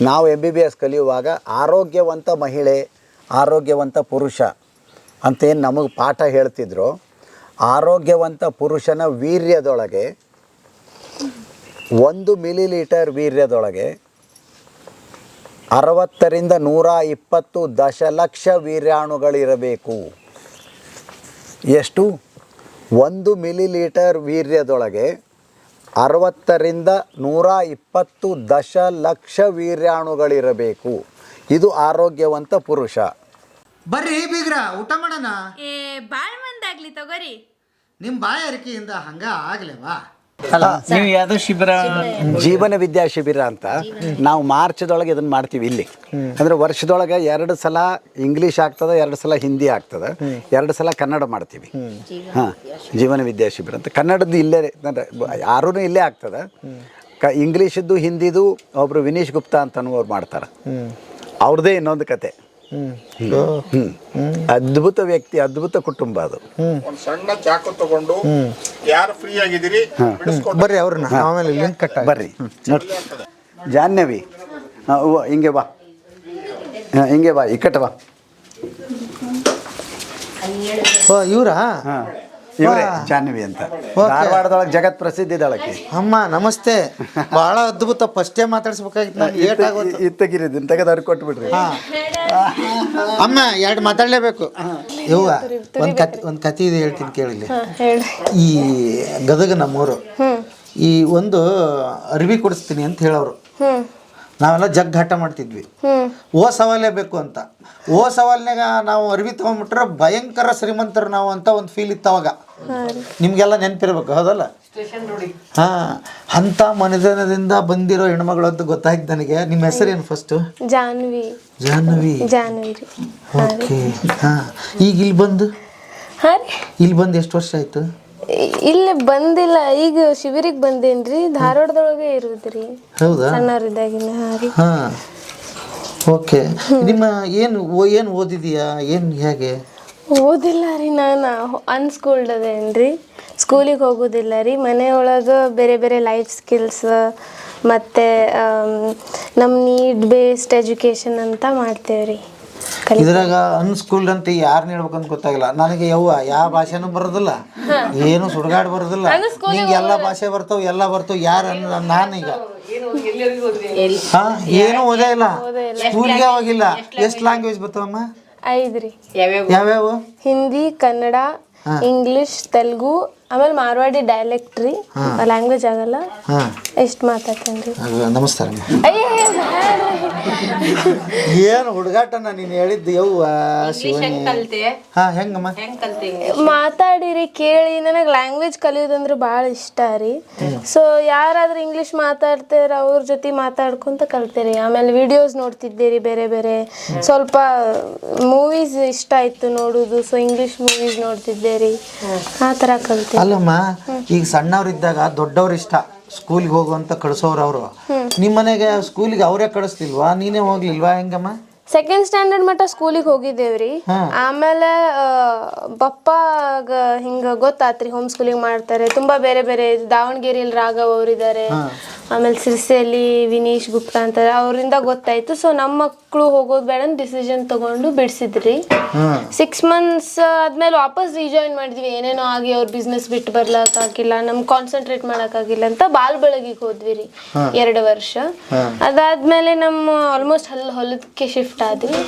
ನಾವು MBBS ಕಲಿಯುವಾಗ ಆರೋಗ್ಯವಂತ ಮಹಿಳೆ, ಆರೋಗ್ಯವಂತ ಪುರುಷ ಅಂತೇನು ನಮಗೆ ಪಾಠ ಹೇಳ್ತಿದ್ರು. ಆರೋಗ್ಯವಂತ ಪುರುಷನ ವೀರ್ಯದೊಳಗೆ 1 ಮಿಲಿಲೀಟರ್ ವೀರ್ಯದೊಳಗೆ 60ರಿಂದ 120 ದಶಲಕ್ಷ ವೀರ್ಯಾಣುಗಳಿರಬೇಕು. ಎಷ್ಟು? 1 ಮಿಲಿಲೀಟರ್ ವೀರ್ಯದೊಳಗೆ 60ರಿಂದ 120 ದಶಲಕ್ಷ ವೀರ್ಯಾಣುಗಳಿರಬೇಕು. ಇದು ಆರೋಗ್ಯವಂತ ಪುರುಷ. ಬರ್ರಿ ಬೀಗ್ರ, ಊಟ ಮಾಡೋಣ. ಬಾಳ್ ಮಂದಾಗ್ಲಿ ತಗೋರಿ. ನಿಮ್ಮ ಬಾಯಾರಿಕೆಯಿಂದ ಹಂಗ ಆಗ್ಲೇವಾ? ನೀವು ಯಾವ್ದೋ ಶಿಬಿರ, ಜೀವನ ವಿದ್ಯಾ ಶಿಬಿರ ಅಂತ ನಾವು ಮಾರ್ಚ್ದೊಳಗೆ ಇದನ್ನು ಮಾಡ್ತೀವಿ ಇಲ್ಲಿ. ಅಂದರೆ ವರ್ಷದೊಳಗೆ 2 ಸಲ ಇಂಗ್ಲೀಷ್ ಆಗ್ತದೆ, 2 ಸಲ ಹಿಂದಿ ಆಗ್ತದೆ, 2 ಸಲ ಕನ್ನಡ ಮಾಡ್ತೀವಿ. ಹಾಂ, ಜೀವನ ವಿದ್ಯಾ ಶಿಬಿರ ಅಂತ. ಕನ್ನಡದ್ದು ಇಲ್ಲೇ ಅಂದರೆ ಯಾರೂ ಇಲ್ಲೇ ಆಗ್ತದೆ. ಇಂಗ್ಲೀಷದ್ದು ಹಿಂದಿದು ಒಬ್ಬರು ವಿನೀಶ್ ಗುಪ್ತಾ ಅಂತ ಅನ್ನೋರು ಮಾಡ್ತಾರೆ. ಅವ್ರದ್ದೇ ಇನ್ನೊಂದು ಕತೆ. ಅದ್ಭುತ ವ್ಯಕ್ತಿ, ಅದ್ಭುತ ಕುಟುಂಬ ಅದು. ಒಂದು ಸಣ್ಣ ಚಾಕು ತಗೊಂಡು ಯಾರು ಫ್ರೀ ಆಗಿದ್ದೀರಿ ಬರ್ರಿ, ಅವ್ರನ್ನ ಆಮೇಲೆ ಲಿಂಕ್ ಕಟ್ಟ. ಬರ್ರಿ ಜಾಹ್ನವಿ, ಹಿಂಗೆ ಬಾ, ಹಿಂಗೆ ಬಾ, ಇಕ್ಕಟ್ಟ ಬಾ. ಓ ಇವರಾ? ಹಾಂ, ಇವರೇ ಜಾಹ್ನವಿ ಅಂತ. ಧಾರವಾಡದೊಳಗೆ ಜಗತ್ ಪ್ರಸಿದ್ಧಿ ಇದ್ದಾಳಕ್ಕೆ. ಅಮ್ಮ ನಮಸ್ತೆ. ಬಹಳ ಅದ್ಭುತ. ಫಸ್ಟೇ ಮಾತಾಡ್ಸ್ಬೇಕಾಗಿತ್ತು. ಇತ್ತಗಿರಿದ್ದೀನಿ ತೆಗೆದು ಅವ್ರಿಗೆ ಕೊಟ್ಬಿಡ್ರಿ. ಅಮ್ಮ 2 ಮಾತಾಡ್ಲೇಬೇಕು. ಇವ್ವ ಒಂದು ಕತೆ ಇದೆ, ಹೇಳ್ತೀನಿ ಕೇಳಿಲ್ಲ. ಈ ಗದಗ ನಮ್ಮೂರು, ಈ ಒಂದು ಅರ್ವಿ ಕೊಡಿಸ್ತೀನಿ ಅಂತ ಹೇಳೋರು. ನಾವೆಲ್ಲ ಜಗ್ ಘಾಟ ಮಾಡ್ತಿದ್ವಿ. ಓ ಸವಾಲೇ ಬೇಕು ಅಂತ. ಓ ಸವಾಲ್ನಾಗ ನಾವು ಅರ್ವಿ ತಗೊಂಡ್ಬಿಟ್ರೆ ಭಯಂಕರ ಶ್ರೀಮಂತರು ನಾವು ಅಂತ ಒಂದು ಫೀಲ್ ಇತ್ತು ಅವಾಗ. ನಿಮ್ಗೆಲ್ಲ ನೆನಪಿರ್ಬೇಕು, ಹೌದಲ್ಲ? ಹಾಂ, ಅಂಥ ಮನೆತನದಿಂದ ಬಂದಿರೋ ಹೆಣ್ಮಗಳು ಅಂತ ಗೊತ್ತಾಯ್ತು ನನಗೆ. ನಿಮ್ಮ ಹೆಸರೇನು ಫಸ್ಟು? ಜಾನ್ವಿ. ಜಾಹ್ನವಿ. ಜಾನ್ವಿ ರೀ. ಓಕೆ. ಹಾಂ, ಈಗ ಇಲ್ಲಿ ಬಂದು ಎಷ್ಟು ವರ್ಷ ಆಯ್ತು? ಇಲ್ಲಿ ಬಂದಿಲ್ಲ, ಈಗ ಶಿಬಿರಿಗೆ ಬಂದೇನ್ರಿ. ಧಾರವಾಡದೊಳಗೆ ಇರುದ್ರಿ. ಹೌದಾ? ಸಣ್ಣವರಿದ್ದಾಗಿನ. ಹಾಂ, ಓಕೆ. ನಿಮ್ಮ ಏನು ಓದಿದೀಯಾ, ಏನು ಹೇಗೆ? ಓದಿಲ್ಲ ರೀ, ನಾನು ಅನ್ಸ್ಕೂಲ್ಡ್ ಅದೇನ್ರಿ. ಸ್ಕೂಲಿಗೆ ಹೋಗೋದಿಲ್ಲ ರೀ. ಮನೆಯೊಳಗೆ ಬೇರೆ ಬೇರೆ ಲೈಫ್ ಸ್ಕಿಲ್ಸ್ ಮತ್ತು ನಮ್ಮ ನೀಡ್ ಬೇಸ್ಡ್ ಎಜುಕೇಷನ್ ಅಂತ ಮಾಡ್ತೇವೆ ರೀ. ಇದ್ರಾಗ ಅನ್ಸ್ಕೂಲ್ಡ್ ಅಂತ ಯಾರನ್ನ ಹೇಳ್ಬೇಕಂತ ಗೊತ್ತಾಗಿಲ್ಲ ನನಗೆ. ಯಾವ ಭಾಷೆನೂ ಬರೋದಿಲ್ಲ, ಏನು ಸುಡ್ಗಾಡ್ ಬರೋದಿಲ್ಲ. ನಿಂಗೆ ಎಲ್ಲ ಭಾಷೆ ಬರ್ತಾವ, ಎಲ್ಲ ಬರ್ತಾವ. ಯಾರು ನಾನೀಗ ಏನು ಓದೇ ಇಲ್ಲ, ಸ್ಕೂಲ್ಗೆ ಹೋಗಿಲ್ಲ. ಎಷ್ಟು ಲ್ಯಾಂಗ್ವೇಜ್ ಬರ್ತಾವಮ್ಮ? 5 ರೀ. ಯಾವ್ಯಾವ? ಹಿಂದಿ, ಕನ್ನಡ, ಇಂಗ್ಲಿಷ್, ತೆಲುಗು, ಆಮೇಲೆ ಮಾರ್ವಾಡಿ ಡೈಲೆಕ್ಟ್ ರೀ. ಲ್ಯಾಂಗ್ವೇಜ್ ಆಗಲ್ಲ, ಎಷ್ಟು ಮಾತಾಡ್ತೇನೆ ರೀ. ನಮಸ್ಕಾರ. ಏನು ಹುಡುಗಾಟನ ನೀನು ಹೇಳಿದ್ದು ಯವ್ವ ಶಿವನಿ. ಹಾಂ, ಹೆಂಗಮ್ಮ? ಮಾತಾಡಿರಿ, ಕೇಳಿ. ನನಗೆ ಲ್ಯಾಂಗ್ವೇಜ್ ಕಲಿಯೋದಂದ್ರೆ ಭಾಳ ಇಷ್ಟ ರೀ. ಸೊ ಯಾರಾದ್ರೂ ಇಂಗ್ಲೀಷ್ ಮಾತಾಡ್ತಾರೆ ಅವ್ರ ಜೊತೆ ಮಾತಾಡ್ಕೊಂತ ಕಲ್ತೀರಿ. ಆಮೇಲೆ ವಿಡಿಯೋಸ್ ನೋಡ್ತಿದ್ದೀರಿ ಬೇರೆ ಬೇರೆ. ಸ್ವಲ್ಪ ಮೂವೀಸ್ ಇಷ್ಟ ಆಯ್ತು ನೋಡೋದು, ಸೊ ಇಂಗ್ಲೀಷ್ ಮೂವೀಸ್ ನೋಡ್ತಿದ್ದೆ ರೀ. ಆ ಥರ ಕಲ್ತೀನಿ. ಅಲ್ಲಮ್ಮ, ಈಗ ಸಣ್ಣವ್ರಿದ್ದಾಗ ದೊಡ್ಡವ್ರು ಇಷ್ಟ ಸ್ಕೂಲ್ಗೆ ಹೋಗುವಂತ ಕಳಿಸೋರು ಅವರು. ನಿಮ್ಮ ಮನೆಗೆ ಸ್ಕೂಲಿಗೆ ಅವರೇ ಕಳಿಸ್ತಿಲ್ವಾ, ನೀನೇ ಹೋಗ್ಲಿಲ್ವಾ, ಹೆಂಗಮ್ಮ? 2nd ಸ್ಟ್ಯಾಂಡರ್ಡ್ ಮಟ್ಟ ಸ್ಕೂಲಿಗೆ ಹೋಗಿದ್ದೇವ್ರಿ. ಆಮೇಲೆ ಪಪ್ಪಾಗ ಹಿಂಗ ಗೊತ್ತಾತ್ರಿ ಹೋಮ್ ಸ್ಕೂಲಿಂಗ್ ಮಾಡ್ತಾರೆ. ತುಂಬಾ ಬೇರೆ ಬೇರೆ ದಾವಣಗೆರೆಯಲ್ಲಿ ರಾಘವ್ ಅವರಿದ್ದಾರೆ, ಆಮೇಲೆ ಸಿರ್ಸೆಯಲ್ಲಿ ವಿನೀಶ್ ಗುಪ್ತಾ ಅಂತ, ಅವರಿಂದ ಗೊತ್ತಾಯ್ತು. ಸೊ ನಮ್ಮ ಮಕ್ಕಳು ಹೋಗೋದು ಬೇಡ ಡಿಸಿಷನ್ ತಗೊಂಡು ಬಿಡಿಸಿದ್ರಿ. 6 ಮಂತ್ಸ್ ಆದ್ಮೇಲೆ ವಾಪಸ್ ರಿಜಾಯಿನ್ ಮಾಡಿದ್ವಿ. ಏನೇನೋ ಆಗಿ ಅವ್ರ ಬಿಸ್ನೆಸ್ ಬಿಟ್ಟು ಬರ್ಲಕ್ಕಾಗಿಲ್ಲ, ನಮ್ಗೆ ಕಾನ್ಸಂಟ್ರೇಟ್ ಮಾಡೋಕ್ಕಾಗಿಲ್ಲ ಅಂತ ಬಾಲ್ ಬೆಳಗಿಗೆ ಹೋದ್ವಿ ರೀ 2 ವರ್ಷ. ಅದಾದ್ಮೇಲೆ ನಮ್ಮ ಆಲ್ಮೋಸ್ಟ್ ಹೊಲದಕ್ಕೆ ಶಿಫ್ಟ್ ಆದ್ವಿ.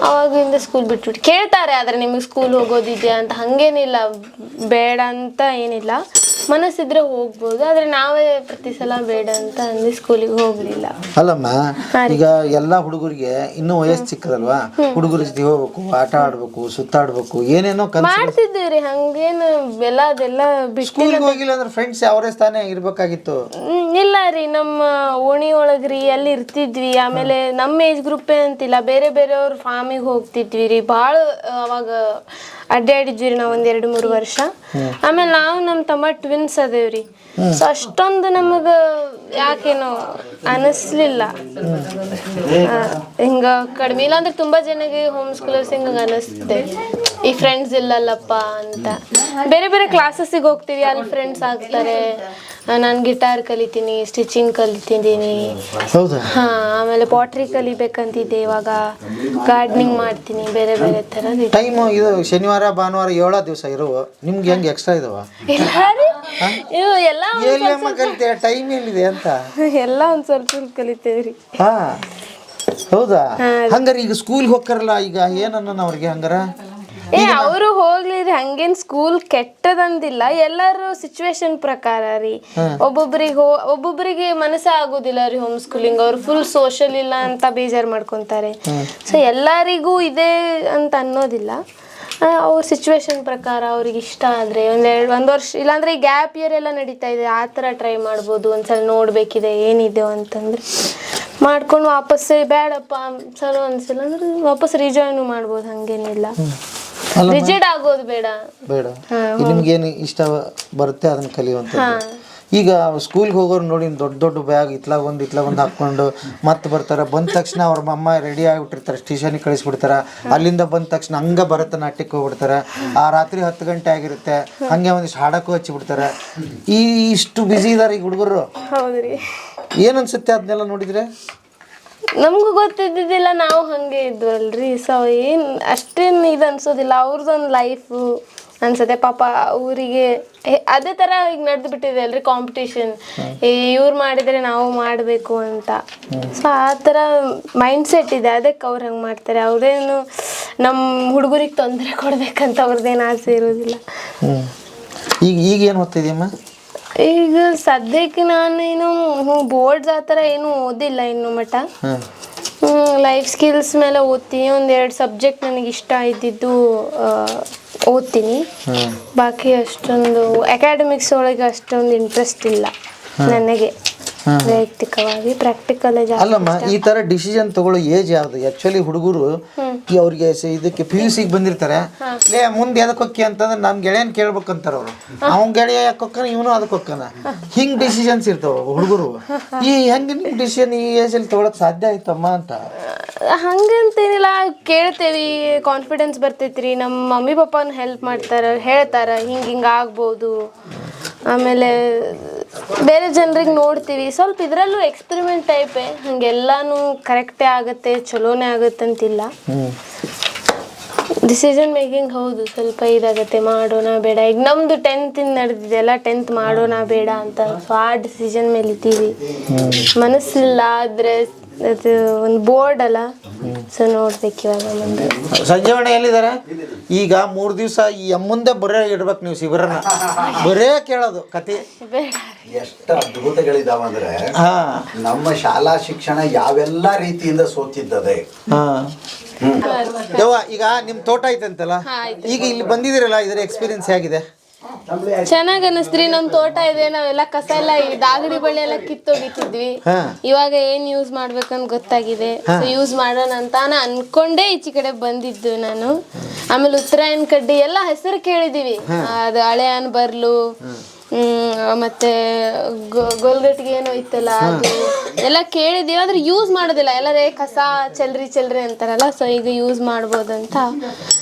ಅವಾಗಿಂದ ಸ್ಕೂಲ್ ಬಿಟ್ಬಿಟ್ಟು ಕೇಳ್ತಾರೆ, ಆದರೆ ನಿಮಗೆ ಸ್ಕೂಲ್ ಹೋಗೋದಿದೆಯಾ ಅಂತ. ಹಂಗೇನಿಲ್ಲ, ಬೇಡ ಅಂತ ಏನಿಲ್ಲ, ಮನಸ್ಸಿದ್ರೆ ಹೋಗ್ಬೋದು. ಆದರೆ ನಾವೇ ಪ್ರತಿ ಸಲ ಬೇಡ ಅಂತ ಅಂದು ಸ್ಕೂಲಿಗೆ ಹೋಗ್ಲಿಲ್ಲ. ಅಲ್ಲಮ್ಮ, ಈಗ ಎಲ್ಲ ಹುಡುಗರಿಗೆ ಇನ್ನೂ ವಯಸ್ಸು ಚಿಕ್ಕದಲ್ವಾ, ಹುಡುಗರ ಜೊತೆ ಹೋಗ್ಬೇಕು, ಆಟ ಆಡ್ಬೇಕು, ಸುತ್ತಾಡ್ಬೇಕು, ಏನೇನೋ ಮಾಡ್ತಿದ್ದೀವಿ. ಹಂಗೇನು ಅದೆಲ್ಲ ಸ್ಕೂಲ್ಗೆ ಹೋಗಿಲ್ಲ ಅಂದ್ರೆ ಫ್ರೆಂಡ್ಸ್ ಅವರೇ ತಾನೇ ಇರ್ಬೇಕಾಗಿತ್ತು. ಇಲ್ಲ ರೀ, ನಮ್ಮ ಓಣಿ ಒಳಗ್ರಿ ಅಲ್ಲಿ ಇರ್ತಿದ್ವಿ. ಆಮೇಲೆ ನಮ್ಮ ಏಜ್ ಗ್ರೂಪೇ ಅಂತಿಲ್ಲ, ಬೇರೆ ಬೇರೆಯವ್ರ ಫಾರ್ಮಿಗೆ ಹೋಗ್ತಿದ್ವಿ ರೀ. ಭಾಳ ಅವಾಗ ಅಡ್ಡಾಡಿದ್ವಿ ರೀ ನಾವು 1-2-3 ವರ್ಷ. ಆಮೇಲೆ ನಾವು ನಮ್ಮ ತಮ್ಮ ಟ್ವಿನ್ಸ್ ಅದೇವ್ರಿ. ಸೊ ಅಷ್ಟೊಂದು ನಮಗೆ ಯಾಕೇನೋ ಅನಿಸ್ಲಿಲ್ಲ. ಹಿಂಗ ಕಡಿಮೆ ಇಲ್ಲ ಅಂದ್ರೆ ತುಂಬಾ ಜನಗೆ ಹೋಮ್ ಸ್ಕೂಲರ್ಸ್ ಹಿಂಗ ಅನಿಸುತ್ತೆ. ಈ ಫ್ರೆಂಡ್ಸ್ ಇಲ್ಲಲ್ಲಪ್ಪ ಅಂತ. ಬೇರೆ ಬೇರೆ ಕ್ಲಾಸಸ್ಸಿಗೆ ಹೋಗ್ತೀವಿ, ಅಲ್ಲಿ ಫ್ರೆಂಡ್ಸ್ ಆಗ್ತಾರೆ. ನಾನು ಗಿಟಾರ್ ಕಲಿತೀನಿ, ಸ್ಟಿಚಿಂಗ್ ಕಲಿತಿದ್ದೀನಿ. ಹೌದಾ? ಹಾಂ, ಆಮೇಲೆ ಪಾಟ್ರಿ ಕಲಿಬೇಕಂತಿದ್ದೆ, ಇವಾಗ ಗಾರ್ಡನಿಂಗ್ ಮಾಡ್ತೀನಿ, ಬೇರೆ ಬೇರೆ ಥರದ್ದು. ಟೈಮು ಇದು ಶನಿವಾರ ಭಾನುವಾರ 7 ದಿವಸ ಇರುವ ನಿಮ್ಗೆ ಹೆಂಗೆ ಎಕ್ಸ್ಟ್ರಾ ಇದಾವ? ಎಲ್ಲ ಎಲ್ಲಮ್ಮ ಕಲಿತೀಯ, ಟೈಮ್ ಎಲ್ಲಿದೆ ಅಂತ? ಎಲ್ಲ ಒಂದು ಸ್ವಲ್ಪ ಕಲಿತೇವ್ರಿ. ಹಾ ಹೌದಾ? ಹಂಗಾರೆ ಈಗ ಸ್ಕೂಲ್ಗೆ ಹೋಗ್ತಾರಲ್ಲ, ಈಗ ಏನನ್ನ ಅವ್ರಿಗೆ ಹಂಗಾರ? ಅವರು ಹೋಗ್ಲಿರಿ, ಹಂಗೇನ್ ಸ್ಕೂಲ್ ಕೆಟ್ಟದಂದಿಲ್ಲ, ಎಲ್ಲರೂ ಸಿಚುವೇಶನ್ ಪ್ರಕಾರ ರೀ. ಒಬ್ಬೊಬ್ಬರಿಗೆ ಮನಸ್ಸೇ ಆಗೋದಿಲ್ಲ ರೀ ಹೋಮ್ ಸ್ಕೂಲಿಂಗ್, ಅವ್ರು ಫುಲ್ ಸೋಷಲ್ ಇಲ್ಲ ಅಂತ ಬೇಜಾರು ಮಾಡ್ಕೊಂತಾರೆ. ಸೊ ಎಲ್ಲರಿಗೂ ಇದೆ ಅಂತ ಅನ್ನೋದಿಲ್ಲ, ಅವ್ರ ಸಿಚುವೇಶನ್ ಪ್ರಕಾರ ಅವ್ರಿಗೆ ಇಷ್ಟ ಆದರೆ ಒಂದು ವರ್ಷ, ಇಲ್ಲಾಂದ್ರೆ ಈ ಗ್ಯಾಪ್ ಇಯರ್ ಎಲ್ಲ ನಡೀತಾ ಇದೆ, ಆ ಥರ ಟ್ರೈ ಮಾಡ್ಬೋದು. ಒಂದ್ಸಲ ನೋಡಬೇಕಿದೆ ಏನಿದೆ ಅಂತಂದ್ರೆ ಮಾಡ್ಕೊಂಡು ವಾಪಸ್ ಬೇಡಪ್ಪ ಚಲೋ ಅನ್ಸಿಲ್ಲ ಅಂದ್ರೆ ವಾಪಸ್ ರಿಜಾಯ್ನು ಮಾಡ್ಬೋದು, ಹಂಗೇನಿಲ್ಲ. ರಿಜಿಡ್ ಆಗೋದು ಬೇಡ. ನಿಮ್ಗೇನು ಇಷ್ಟ ಬರುತ್ತೆ ಅದನ್ನ ಕಲಿಯುವಂಥದ್ದು. ಈಗ ಸ್ಕೂಲ್ಗೆ ಹೋಗೋರು ನೋಡಿ, ದೊಡ್ಡ ದೊಡ್ಡ ಬ್ಯಾಗ್ ಇತ್ಲಾಗ ಒಂದು ಹಾಕ್ಕೊಂಡು ಮತ್ತೆ ಬರ್ತಾರೆ. ಬಂದ ತಕ್ಷಣ ಅವ್ರ ಅಮ್ಮ ರೆಡಿ ಆಗಿಬಿಟ್ಟಿರ್ತಾರೆ, ಸ್ಟೇಷನಿಗೆ ಕಳಿಸ್ಬಿಡ್ತಾರೆ. ಅಲ್ಲಿಂದ ಬಂದ ತಕ್ಷಣ ಹಂಗೆ ಭರತನಾಟ್ಯಕ್ಕೆ ಹೋಗ್ಬಿಡ್ತಾರೆ. ಆ ರಾತ್ರಿ 10 ಗಂಟೆ ಆಗಿರುತ್ತೆ, ಹಂಗೆ ಒಂದಿಷ್ಟು ಹಾಡಕ್ಕೂ ಹಚ್ಚಿಬಿಡ್ತಾರೆ. ಇಷ್ಟು ಬ್ಯುಸಿ ಇದಾರೆ ಈಗ ಹುಡುಗರು. ಹೌದ್ರಿ. ಏನು ಅನ್ಸುತ್ತೆ ಅದನ್ನೆಲ್ಲ ನೋಡಿದ್ರೆ? ನಮಗೂ ಗೊತ್ತಿದ್ದಿದ್ದಿಲ್ಲ, ನಾವು ಹಂಗೆ ಇದ್ವಲ್ರಿ. ಸೊ ಏನು ಅಷ್ಟೇನು ಇದು ಅನ್ಸೋದಿಲ್ಲ, ಅವ್ರದ್ದೊಂದು ಲೈಫು ಅನ್ಸುತ್ತೆ ಪಾಪ. ಊರಿಗೆ ಅದೇ ಥರ ಈಗ ನಡೆದು ಬಿಟ್ಟಿದೆ ಅಲ್ರಿ ಕಾಂಪಿಟೇಷನ್, ಇವ್ರು ಮಾಡಿದರೆ ನಾವು ಮಾಡಬೇಕು ಅಂತ. ಸೊ ಆ ಥರ ಮೈಂಡ್ ಸೆಟ್ ಇದೆ, ಅದಕ್ಕೆ ಅವ್ರು ಹಂಗೆ ಮಾಡ್ತಾರೆ. ಅವ್ರೇನು ನಮ್ಮ ಹುಡುಗರಿಗೆ ತೊಂದರೆ ಕೊಡ್ಬೇಕಂತ ಅವ್ರದ್ದೇನು ಆಸೆ ಇರೋದಿಲ್ಲ. ಈಗ ಏನು ಓದ್ತಿದ್ಯಮ್ಮ? ಈಗ ಸದ್ಯಕ್ಕೆ ನಾನೇನು ಬೋರ್ಡ್ಸ್ ಆ ಥರ ಏನು ಓದಿಲ್ಲ ಇನ್ನು ಮಟ್ಟ. ಲೈಫ್ ಸ್ಕಿಲ್ಸ್ ಮೇಲೆ ಓದ್ತೀನಿ, 1-2 ಸಬ್ಜೆಕ್ಟ್ ನನಗೆ ಇಷ್ಟ ಇದ್ದಿದ್ದು ಓದ್ತೀನಿ. ಬಾಕಿ ಅಷ್ಟೊಂದು ಅಕಾಡೆಮಿಕ್ಸ್ ಒಳಗೆ ಅಷ್ಟೊಂದು ಇಂಟ್ರೆಸ್ಟ್ ಇಲ್ಲ ನನಗೆ ವೈಯಕ್ತಿಕವಾಗಿ. ಪ್ರಾಕ್ಟಿಕಲ್ ಅಲ್ಲಮ್ಮ, ಈ ತರ ಡಿಸಿಷನ್ ತಗೊಳ್ಳೋ ಏಜ್ ಯಾವ್ದು? ಆಕ್ಚುಲಿ ಹುಡುಗರು ಅವ್ರಿಗೆ ಇದಕ್ಕೆ PUC ಬಂದಿರ್ತಾರೆ, ಲೇ ಮುಂದೆ ಎದಕ್ಕೆ ಹೊಕ್ಕಿ ಅಂತಂದ್ರೆ ನಮ್ಮ ಗೆಳೆಯನ್ ಕೇಳ್ಬೇಕಂತಾರ ಅವ್ರು. ಅವ್ನ ಗೆಳೆಯ ಯಾಕೆ ಹೊಕ್ಕನ, ಇವನು ಅದಕ್ಕೆ ಹೊಕ್ಕನ, ಹಿಂಗ್ ಡಿಸಿಷನ್ಸ್ ಇರ್ತಾವ ಹುಡುಗರು. ಹೆಂಗೆ ನಿಮ್ ಡಿಸಿಷನ್ ಈ ಏಜಲ್ಲಿ ತಗೊಳಕ್ ಸಾಧ್ಯ ಆಯ್ತಮ್ಮ ಅಂತ? ಹಂಗಂತೇನಿಲ್ಲ, ಕೇಳ್ತೇವಿ, ಕಾನ್ಫಿಡೆನ್ಸ್ ಬರ್ತೈತ್ರಿ. ನಮ್ಮ ಮಮ್ಮಿ ಪಪ್ಪನ ಹೆಲ್ಪ್ ಮಾಡ್ತಾರ, ಹೇಳ್ತಾರ ಹಿಂಗೆ ಆಗ್ಬೋದು. ಆಮೇಲೆ ಬೇರೆ ಜನರಿಗೆ ನೋಡ್ತೀವಿ, ಸ್ವಲ್ಪ ಇದರಲ್ಲೂ ಎಕ್ಸ್ಪೆರಿಮೆಂಟ್ ಟೈಪೇ, ಹಂಗೆಲ್ಲಾನು ಕರೆಕ್ಟೇ ಆಗುತ್ತೆ, ಚಲೋನೇ ಆಗುತ್ತೆ ಅಂತಿಲ್ಲ. ಡಿಸಿಷನ್ ಮೇಕಿಂಗ್ ಹೌದು ಸ್ವಲ್ಪ ಇದಾಗತ್ತೆ, ಮಾಡೋಣ ಬೇಡ. ಈಗ ನಮ್ಮದು 10th ನಡೆದಿದೆಯಲ್ಲ, 10th ಮಾಡೋಣ ಬೇಡ ಅಂತ. ಸೊ ಆ ಡಿಸಿಷನ್ ಮೇಲೆ ಇದ್ದೀವಿ. ಮನಸ್ಸಿಲ್ಲ ಆದರೆ ಅದು ಒಂದು ಬೋರ್ಡ್ ಅಲ್ಲ, ಸೊ ನೋಡ್ಬೇಕು ಇವಾಗ ಮುಂದೆ. ಸಂಜೀವಣ್ಣ ಎಲ್ಲಿದ್ದಾರೆ? ಈಗ 3 ದಿವಸ ಈ ಮುಂದೆ ಬರೇ ಇಡ್ಬೇಕು ನೀವು ಶಿಬಿರನ, ಬರೇ ಕೇಳೋದು ಕತೆ. ಎಷ್ಟು ಅದ್ಭುತಗಳಿದಾವ ಅಂದ್ರೆ, ನಮ್ಮ ಶಾಲಾ ಶಿಕ್ಷಣ ಯಾವೆಲ್ಲ ರೀತಿಯಿಂದ ಸೋತಿದ್ದದೆ. ಯವ್ವ, ಈಗ ನಿಮ್ ತೋಟ ಐತಂತಲ್ಲ, ಈಗ ಇಲ್ಲಿ ಬಂದಿದ್ದೀರಲ್ಲ, ಇದರ ಎಕ್ಸ್ಪೀರಿಯನ್ಸ್ ಹೇಗಿದೆ? ಚೆನ್ನಾಗ್ ಅನಿಸ್ತ್ರಿ. ನಮ್ ತೋಟ ಇದೆ, ನಾವೆಲ್ಲ ಕಸ ಎಲ್ಲ ದಾಗಡಿ ಬಳ್ಳಿ ಎಲ್ಲ ಕಿತ್ತೋಗಿತಿದ್ವಿ. ಇವಾಗ ಏನ್ ಯೂಸ್ ಮಾಡ್ಬೇಕಂತ ಗೊತ್ತಾಗಿದೆ, ಯೂಸ್ ಮಾಡೋಣ ಅಂತ ಅನ್ಕೊಂಡೇ ಈಚೆ ಕಡೆ ಬಂದಿದ್ದು ನಾನು. ಆಮೇಲೆ ಉತ್ತರಾಯಣ ಕಡ್ಡಿ ಎಲ್ಲ ಹೆಸರು ಕೇಳಿದೀವಿ, ಅದು ಹಳೆಯನ್ ಬರ್ಲು, ಮತ್ತೆ ಗೋಲ್ಗಟ್ಟಿಗೆ ಏನೋ ಇತ್ತಲ್ಲ, ಅದು ಎಲ್ಲ ಕೇಳಿದೀವಿ, ಆದ್ರೆ ಯೂಸ್ ಮಾಡೋದಿಲ್ಲ. ಎಲ್ಲರೇ ಕಸ ಚೆಲ್ರಿ ಅಂತಾರಲ್ಲ, ಸೊ ಈಗ ಯೂಸ್ ಮಾಡ್ಬೋದಂತ.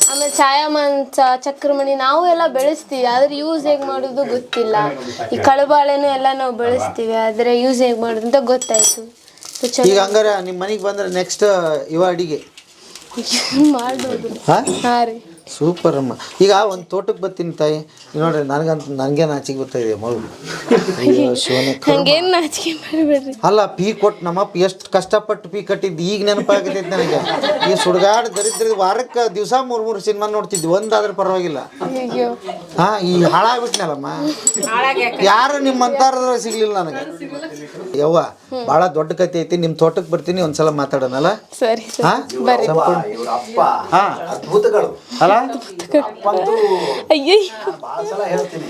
ಆಮೇಲೆ ಛಾಯಾಮಾಂಸ, ಚಕ್ರಮಣಿ ನಾವು ಎಲ್ಲ ಬೆಳೆಸ್ತೀವಿ, ಆದ್ರೆ ಯೂಸ್ ಹೇಗೆ ಮಾಡೋದು ಗೊತ್ತಿಲ್ಲ. ಈ ಕಳಬಾಳೆನೂ ಎಲ್ಲ ನಾವು ಬೆಳೆಸ್ತೀವಿ, ಆದ್ರೆ ಯೂಸ್ ಹೇಗೆ ಮಾಡೋದು ಅಂತ ಗೊತ್ತಾಯ್ತು. ಈಗ ಹಂಗಾರೆ ನಿಮ್ಮ ಮನೆಗೆ ಬಂದ್ರೆ ನೆಕ್ಸ್ಟ್ ಇವ ಅಡಿಗೆ ಮಾಡ್ಬೋದು. ಹಾ ರೀ, ಸೂಪರ್ ಅಮ್ಮ. ಈಗ ಒಂದು ತೋಟಕ್ಕೆ ಬರ್ತೀನಿ ತಾಯಿ, ನೋಡ್ರಿ, ನನಗೆ ನಾಚಿಕೆ ಬರ್ತಾ ಇದೆ ಮಗು. ಹಂಗೇನು ನಾಚಿಕೆ ಮಾಡಬೇಡ್ರಿ. ಅಲ್ಲ, ಪೀ ಕೊಟ್ಟು ನಮ್ಮಪ್ಪ ಎಷ್ಟು ಕಷ್ಟಪಟ್ಟು ಪೀ ಕಟ್ಟಿದ್ದು ಈಗ ನೆನಪಾಗತೈತೆ ನನಗೆ. ಈ ಸುಡ್ಗಾಡು ದರಿದ್ರ ವಾರಕ್ಕೆ ದಿವಸ 3 ಸಿನಿಮಾ ನೋಡ್ತಿದ್ವಿ, ಒಂದಾದ್ರೂ ಪರವಾಗಿಲ್ಲ. ಈ ಹಾಳಾಗ್ಬಿಟ್ನಲ್ಲಮ್ಮ, ಯಾರು ನಿಮ್ಮಂತಾರ ಸಿಗ್ಲಿಲ್ಲ ನನಗೆ. ಯವ್ವ, ಭಾಳ ದೊಡ್ಡ ಕತೆ ಐತಿ. ನಿಮ್ಮ ತೋಟಕ್ಕೆ ಬರ್ತೀನಿ, ಒಂದ್ಸಲ ಮಾತಾಡೋಣಲ್ಲ? ಸರಿ ಅದ್ಭುತಗಳು ಅಲ್ಲ? ಅಯ್ಯೋ, ಬಹಳ ಸಲ ಹೇಳ್ತೀನಿ,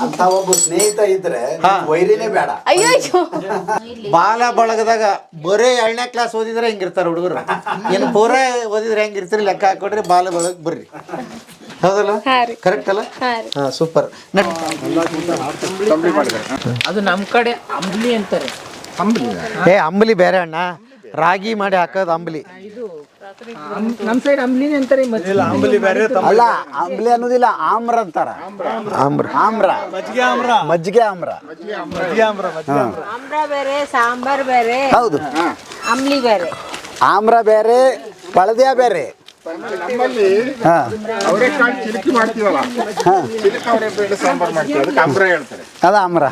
ಅಂತ ಒಬ್ಬ ಸ್ನೇಹಿತ ಇದ್ರೆ ವೈರಿನೇ ಬೇಡ. ಅಯ್ಯೋ, ಬಾಲ ಬಳಗದಾಗ ಬರೇ 2ನೇ ಕ್ಲಾಸ್ ಓದಿದ್ರೆ ಹೆಂಗಿರ್ತಾರ ಹುಡುಗರು, ಏನು ಪೂರ ಓದಿದ್ರೆ ಹೆಂಗಿರ್ತೀರಿ ಲೆಕ್ಕ ಹಾಕೊಡ್ರಿ, ಬಾಲ ಬಳಗ ಬರ್ರಿ. ಹೌದಲ್ಲ? ಕರೆಕ್ಟ್ ಅಲ್ಲ? ಸೂಪರ್. ಅದು ನಮ್ಮ ಕಡೆ ಅಂಬ್ಲಿ ಅಂತಾರೆ. ಅಂಬಲಿ ಬೇರೆ ಅಣ್ಣ, ರಾಗಿ ಮಾಡಿ ಹಾಕೋದು ಅಂಬಲಿ. ನಮ್ಮ ಸೈಡ್ ಅಂಬ್ಲಿನೇ ಅಂತಾರೆ ಮತ್ತೆ ಅಲ್ಲ ಆಂಬ್ಲಿ ಅನ್ನೋದಿಲ್ಲ, ಆಮ್ರ ಅಂತಾರ. ಆಮ್ರ ಮಜ್ಜಿಗೆ ಆಮ್ರ. ಆಮ್ರ ಬೇರೆ, ಸಾಂಬಾರ್ ಬೇರೆ, ಹೌದು, ಅಂಬ್ಲಿ ಬೇರೆ. ಆಮ್ರ ಬೇರೆ, ಪಳದ್ಯ ಬೇರೆ. ನಮ್ಮಲ್ಲಿ ಅವರೆಕಾಳು ಚಿಲಕಿ ಮಾಡ್ತೀವಲ್ಲ, ಚಿಲಕ ಅವರೆ ಬೇಳೆ ಸಾಂಬಾರ್ ಮಾಡ್ತೀವಿ, ಅದಕ್ಕೆ ಅಂಬ್ರ ಹೇಳ್ತಾರೆ. ಅದ ಆಮ್ರ.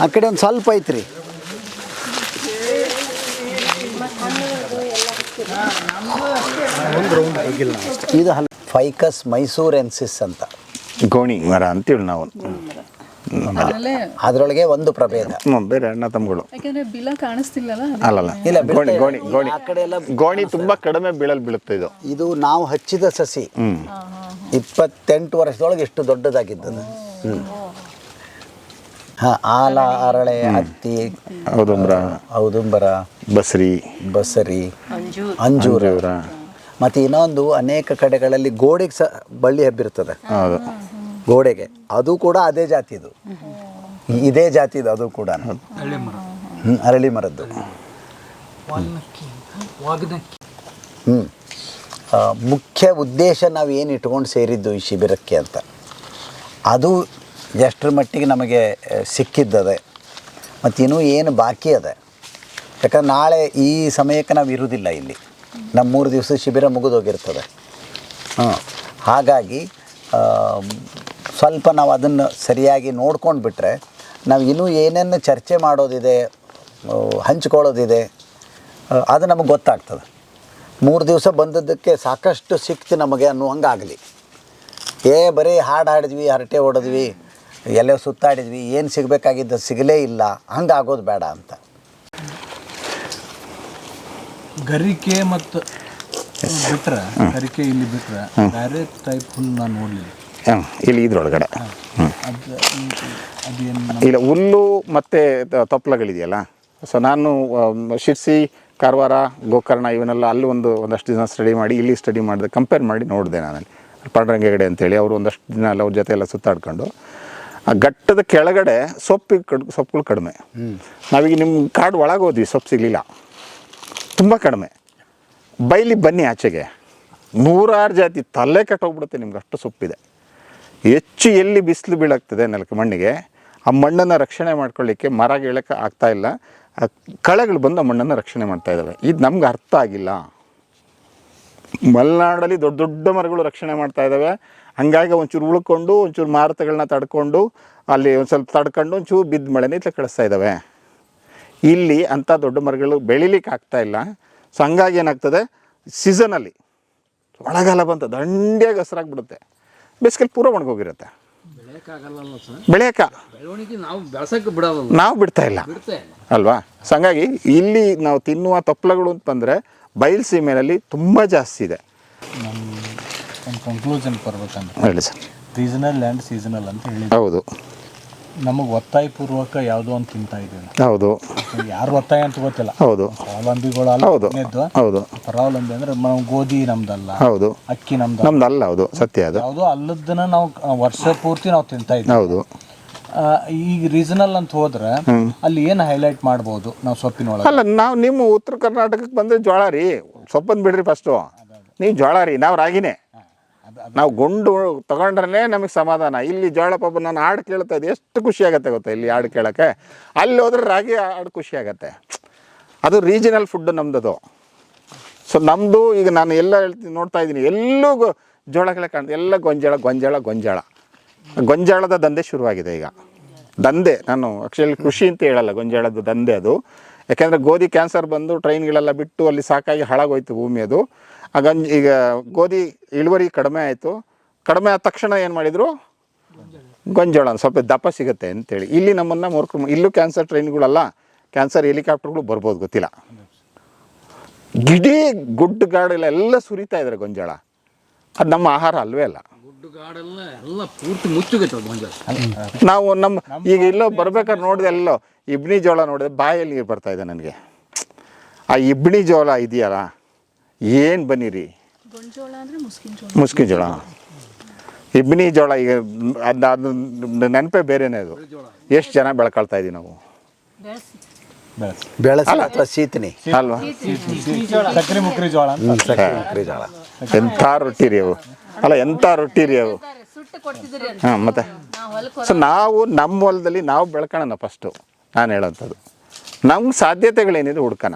ಆ ಕಡೆ ಒಂದು ಸ್ವಲ್ಪ ಐತ್ರಿ. ಇದು ಫೈಕಸ್ ಮೈಸೂರೆನ್ಸಿಸ್ ಅಂತ ಗೋಣಿ ಮರ ಅಂತೇಳಿ ನಾವು. ಅದರೊಳಗೆ ಒಂದು ಪ್ರಭೇದ. ಬೇರೆ ಅಣ್ಣ ತಮ್ಮಗಳು ಯಾಕಂದ್ರೆ ಬಿಲ ಕಾಣಿಸ್ತಿಲ್ಲಲ್ಲ. ಅಲ್ಲಲ್ಲ, ಇಲ್ಲ, ಗೋಣಿ ಗೋಣಿ ಗೋಣಿ ಆ ಕಡೆ ಎಲ್ಲ ಗೋಣಿ ತುಂಬಾ ಕಡಿಮೆ ಬೀಳುತ್ತೆ ಇದು. ಇದು ನಾವು ಹಚ್ಚಿದ ಸಸಿ 28 ವರ್ಷದೊಳಗೆ ಎಷ್ಟು ದೊಡ್ಡದಾಗಿದ್ದದು. ಆಲ, ಅರಳೆ, ಹತ್ತಿ, ಔದುಂಬರ, ಬಸರಿ, ಅಂಜೂರ, ಮತ್ತು ಇನ್ನೊಂದು ಅನೇಕ ಕಡೆಗಳಲ್ಲಿ ಗೋಡೆಗೆ ಬಳ್ಳಿ ಹಬ್ಬಿರ್ತದೆ. ಹೌದು, ಗೋಡೆಗೆ ಅದು ಕೂಡ ಅದೇ ಜಾತಿದು, ಇದೇ ಜಾತಿದು ಅದು ಕೂಡ. ಅರಳಿ ಮರದ್ದು. ಮುಖ್ಯ ಉದ್ದೇಶ ನಾವು ಏನು ಇಟ್ಕೊಂಡು ಸೇರಿದ್ದು ಈ ಶಿಬಿರಕ್ಕೆ ಅಂತ, ಅದು ಎಷ್ಟರ ಮಟ್ಟಿಗೆ ನಮಗೆ ಸಿಕ್ಕಿದ್ದದೆ ಮತ್ತು ಇನ್ನೂ ಏನು ಬಾಕಿ ಅದೆ. ಯಾಕಂದ್ರೆ ನಾಳೆ ಈ ಸಮಯಕ್ಕೆ ನಾವು ಇರುವುದಿಲ್ಲ ಇಲ್ಲಿ, ನಮ್ಮ 3 ದಿವಸ ಶಿಬಿರ ಮುಗಿದೋಗಿರ್ತದೆ. ಹಾಗಾಗಿ ಸ್ವಲ್ಪ ನಾವು ಅದನ್ನು ಸರಿಯಾಗಿ ನೋಡ್ಕೊಂಡು ಬಿಟ್ಟರೆ ನಾವು ಇನ್ನೂ ಏನೇನು ಚರ್ಚೆ ಮಾಡೋದಿದೆ, ಹಂಚ್ಕೊಳ್ಳೋದಿದೆ, ಅದು ನಮಗೆ ಗೊತ್ತಾಗ್ತದೆ. 3 ದಿವಸ ಬಂದದ್ದಕ್ಕೆ ಸಾಕಷ್ಟು ಸಿಕ್ತು ನಮಗೆ ಅನ್ನೋ ಹಂಗಾಗಲಿ. ಬರೀ ಹಾಡು ಹಾಡಿದ್ವಿ, ಹರಟೆ ಹೊಡೆದ್ವಿ, ಎಲ್ಲೋ ಸುತ್ತಾಡಿದ್ವಿ, ಏನು ಸಿಗಬೇಕಾಗಿದ್ದು ಸಿಗಲೇ ಇಲ್ಲ, ಹಂಗಾಗೋದು ಬೇಡ ಅಂತ. ಗರಿಕೆ ಮತ್ತು ಬಿಟ್ರೆ, ಗರಿಕೆ ಇಲ್ಲಿ ಬಿಟ್ರೆ ಬೇರೆ ಟೈಪ್ ಹುಲ್ಲು ನಾನು ನೋಡಲಿಲ್ಲ ಇಲ್ಲಿ ಇದ್ರೊಳಗಡೆ. ಇಲ್ಲ, ಹುಲ್ಲು ಮತ್ತು ತೊಪ್ಪಲಗಳಿದೆಯಲ್ಲ. ಸೊ ನಾನು ಶಿರ್ಸಿ, ಕಾರವಾರ, ಗೋಕರ್ಣ ಇವನ್ನೆಲ್ಲ ಅಲ್ಲಿ ಒಂದಷ್ಟು ದಿನ ಸ್ಟಡಿ ಮಾಡಿ, ಇಲ್ಲಿ ಸ್ಟಡಿ ಮಾಡಿದೆ, ಕಂಪೇರ್ ಮಾಡಿ ನೋಡಿದೆ ನಾನು. ಪಾಂಡ್ರಂಗೇಗಡೆ ಅಂತೇಳಿ ಅವರು ಒಂದಷ್ಟು ದಿನ ಎಲ್ಲ ಅವ್ರ ಜೊತೆ ಎಲ್ಲ ಸುತ್ತಾಡ್ಕೊಂಡು, ಆ ಘಟ್ಟದ ಕೆಳಗಡೆ ಸೊಪ್ಪುಗಳು ಕಡಿಮೆ. ನಾವೀಗ ನಿಮ್ಮ ಕಾಡು ಒಳಗೆ ಹೋದ್ವಿ, ಸೊಪ್ಪು ಸಿಗಲಿಲ್ಲ, ತುಂಬ ಕಡಿಮೆ. ಬೈಲಿ ಬನ್ನಿ ಆಚೆಗೆ, 100 ಜಾತಿ, ತಲೆ ಕೆಟ್ಟೋಗ್ಬಿಡುತ್ತೆ ನಿಮ್ಗೆ, ಅಷ್ಟು ಸೊಪ್ಪಿದೆ. ಹೆಚ್ಚು ಎಲ್ಲಿ ಬಿಸಿಲು ಬೀಳಾಗ್ತದೆ ನೆಲಕ್ಕೆ, ಮಣ್ಣಿಗೆ, ಆ ಮಣ್ಣನ್ನು ರಕ್ಷಣೆ ಮಾಡ್ಕೊಳ್ಳಿಕ್ಕೆ ಮರ ಗಿಳಕ್ಕೆ ಆಗ್ತಾಯಿಲ್ಲ. ಆ ಕಳೆಗಳು ಬಂದು ಆ ಮಣ್ಣನ್ನು ರಕ್ಷಣೆ ಮಾಡ್ತಾ ಇದ್ದಾವೆ. ಇದು ನಮ್ಗೆ ಅರ್ಥ ಆಗಿಲ್ಲ. ಮಲೆನಾಡಲ್ಲಿ ದೊಡ್ಡ ದೊಡ್ಡ ಮರಗಳು ರಕ್ಷಣೆ ಮಾಡ್ತಾ ಇದ್ದಾವೆ. ಹಾಗಾಗಿ ಒಂಚೂರು ಉಳ್ಕೊಂಡು, ಒಂಚೂರು ಮಾರುತಗಳನ್ನ ತಡ್ಕೊಂಡು, ಅಲ್ಲಿ ಒಂದು ಸ್ವಲ್ಪ ತಡ್ಕೊಂಡು ಒಂಚೂರು ಬಿದ್ದ ಮಳೆನೇ ಇತ್ಲ ಕಳಿಸ್ತಾ ಇದ್ದಾವೆ. ಇಲ್ಲಿ ಅಂಥ ದೊಡ್ಡ ಮರಗಳು ಬೆಳಿಲಿಕ್ಕೆ ಆಗ್ತಾಯಿಲ್ಲ. ಸೊ ಹಂಗಾಗಿ ಏನಾಗ್ತದೆ, ಸೀಸನಲ್ಲಿ ಒಳಗಾಲ ಬಂತ ದಂಡಿಯಾಗಿ ಹಸ್ರಾಗ್ಬಿಡುತ್ತೆ, ಬೇಸಿಗೆಲಿ ಪೂರ ಒಣಗೋಗಿರುತ್ತೆ. ನಾವು ಬಿಡ್ತಾ ಇಲ್ಲ ಅಲ್ವಾ. ಸೊ ಹಂಗಾಗಿ ಇಲ್ಲಿ ನಾವು ತಿನ್ನುವ ತೊಪ್ಪಲಗಳು ಅಂತ ಬಂದರೆ ಬಯಲು ಸೀಮೆಯಲ್ಲಿ ತುಂಬ ಜಾಸ್ತಿ ಇದೆ. ಒಂದು ಕನ್ಕ್ಲೂಷನ್ ಬರ್ಬೇಕಂದ್ರೆ ಹೇಳಿ ಸರ್. ರೀಜನಲ್ ಲ್ಯಾಂಡ್ ಸೀಸನಲ್ ಅಂತ ಹೇಳಿ, ಹೌದು, ನಮಗೆ ಒತ್ತಾಯಪೂರ್ವಕ ಯಾವುದೋ ಒಂದು ತಿಂತಾ ಇದ್ದೀವಿ. ಹೌದು, ಯಾರು ಒತ್ತಾಯ ಅಂತ ಗೊತ್ತಿಲ್ಲ. ಹೌದು, ಸ್ವಾವಲಂಬಿಗಳು ಹೌದು, ಹೌದು, ಪರಾವಲಂಬಿ ಅಂದ್ರೆ ನಾವು ಗೋಧಿ ನಮ್ದಲ್ಲ, ಹೌದು, ಅಕ್ಕಿ ನಮ್ದಲ್ಲ, ಹೌದು, ಸತ್ಯ. ಅದು ಯಾವುದೋ ಅಲ್ಲದನ್ನ ನಾವು ವರ್ಷ ಪೂರ್ತಿ ನಾವು ತಿಂತಾ ಇದ್ದೀವಿ. ಹೌದು. ಈಗ ರೀಜನಲ್ ಅಂತ ಹೋದ್ರೆ ಅಲ್ಲಿ ಏನು ಹೈಲೈಟ್ ಮಾಡ್ಬೋದು ನಾವು ಸೊಪ್ಪಿನ ಒಳಗೆ? ಅಲ್ಲ, ನಾವು ನಿಮ್ಮ ಉತ್ತರ ಕರ್ನಾಟಕಕ್ಕೆ ಬಂದರೆ ಜೋಳ ರೀ, ಸೊಪ್ಪನ್ನು ಬಿಡ್ರಿ ಫಸ್ಟು. ನೀವು ಜೋಳ ರೀ, ನಾವು ರಾಗಿನೇ. ನಾವು ಗುಂಡು ತಗೊಂಡ್ರೆ ನಮಗೆ ಸಮಾಧಾನ. ಇಲ್ಲಿ ಜೋಳ ಪಾಪ ನಾನು ಹಾಡು ಕೇಳ್ತಾ ಇದ್ದೆ, ಎಷ್ಟು ಖುಷಿ ಆಗುತ್ತೆ ಗೊತ್ತಾ ಇಲ್ಲಿ ಹಾಡು ಕೇಳೋಕ್ಕೆ. ಅಲ್ಲಿ ಹೋದ್ರೆ ರಾಗಿ ಹಾಡು ಖುಷಿ ಆಗುತ್ತೆ. ಅದು ರೀಜನಲ್ ಫುಡ್ ನಮ್ಮದು. ಸೊ ನಮ್ಮದು ಈಗ ನಾನು ಎಲ್ಲ ನೋಡ್ತಾ ಇದ್ದೀನಿ, ಎಲ್ಲೂ ಜೋಳಗಳೇ ಕಾಣ್ತದೆ, ಎಲ್ಲ ಗೊಂಜಾಳದ ದಂಧೆ ಶುರುವಾಗಿದೆ ಈಗ. ದಂಧೆ, ನಾನು ಆ್ಯಕ್ಚುಲಿ ಕೃಷಿ ಅಂತ ಹೇಳಲ್ಲ, ಗೊಂಜಾಳದ ದಂಧೆ ಅದು. ಯಾಕೆಂದರೆ ಗೋಧಿ ಕ್ಯಾನ್ಸರ್ ಬಂದು ಟ್ರೈನ್ಗಳೆಲ್ಲ ಬಿಟ್ಟು ಅಲ್ಲಿ ಸಾಕಾಗಿ ಹಾಳಾಗೋಯ್ತು ಭೂಮಿ ಅದು. ಈಗ ಗೋಧಿ ಇಳುವರಿ ಕಡಿಮೆ ಆಯಿತು. ಕಡಿಮೆ ಆದ ತಕ್ಷಣ ಏನು ಮಾಡಿದರು, ಗೊಂಜಾಳ ಸ್ವಲ್ಪ ದಪ್ಪ ಸಿಗುತ್ತೆ ಅಂತೇಳಿ ಇಲ್ಲಿ ನಮ್ಮನ್ನು ಇಲ್ಲೂ ಕ್ಯಾನ್ಸರ್ ಟ್ರೈನ್ಗಳಲ್ಲ, ಕ್ಯಾನ್ಸರ್ ಹೆಲಿಕಾಪ್ಟರ್ಗಳು ಬರ್ಬೋದು, ಗೊತ್ತಿಲ್ಲ. ಗಿಡೀ ಗುಡ್ಡಗಾಡೆಲ್ಲ ಎಲ್ಲ ಸುರಿತಾ ಇದ್ದಾರೆ ಗೊಂಜಾಳ. ಅದು ನಮ್ಮ ಆಹಾರ ಅಲ್ವೇ ಅಲ್ಲ. ನಾವು ಈಗ ಎಲ್ಲೋ ಬರ್ಬೇಕಾದ್ರೆ ನೋಡಿದೆ, ಎಲ್ಲೋ ಇಬ್ನಿ ಜೋಳ ನೋಡಿದೆ, ಬಾಯಲ್ಲಿ ನೀರು ಬರ್ತಾ ಇದೆ ನನಗೆ. ಆ ಇಬ್ನಿ ಜೋಳ ಇದೆಯಲ್ಲ, ಏನು ಬನ್ನಿರಿ, ಮುಸ್ಕಿನ ಜೋಳ, ಇಬ್ನಿ ಜೋಳ. ಈಗ ಅದು ನೆನಪೇ ಬೇರೆನೇ. ಅದು ಎಷ್ಟು ಜನ ಬೆಳ್ಕೊಳ್ತಾ ಇದ್ದೀವಿ ನಾವು. ಬೆಳಸ ಅಥವಾ ಸೀತನಿ ಅಲ್ವಾ? ಸಕ್ಕರೆ ಮುಕ್ರಿ ಜೋಳ ಅಂತ ಸಕ್ಕರೆ ಜೋಳ. ಎಂಥ ರೊಟ್ಟಿ ರೀ ಅವು, ಅಲ್ಲ ಎಂಥ ರೊಟ್ಟಿ ರೀ ಅವು. ಹಾಂ, ಮತ್ತೆ ಸೊ ನಾವು ನಮ್ಮ ಹೊಲದಲ್ಲಿ ನಾವು ಬೆಳ್ಕೊಳ್ಳೋಣ ಫಸ್ಟು. ನಾನು ಹೇಳೋಂಥದ್ದು ನಮ್ಮ ಸಾಧ್ಯತೆಗಳೇನಿದೆ ಹುಡ್ಕೋಣ.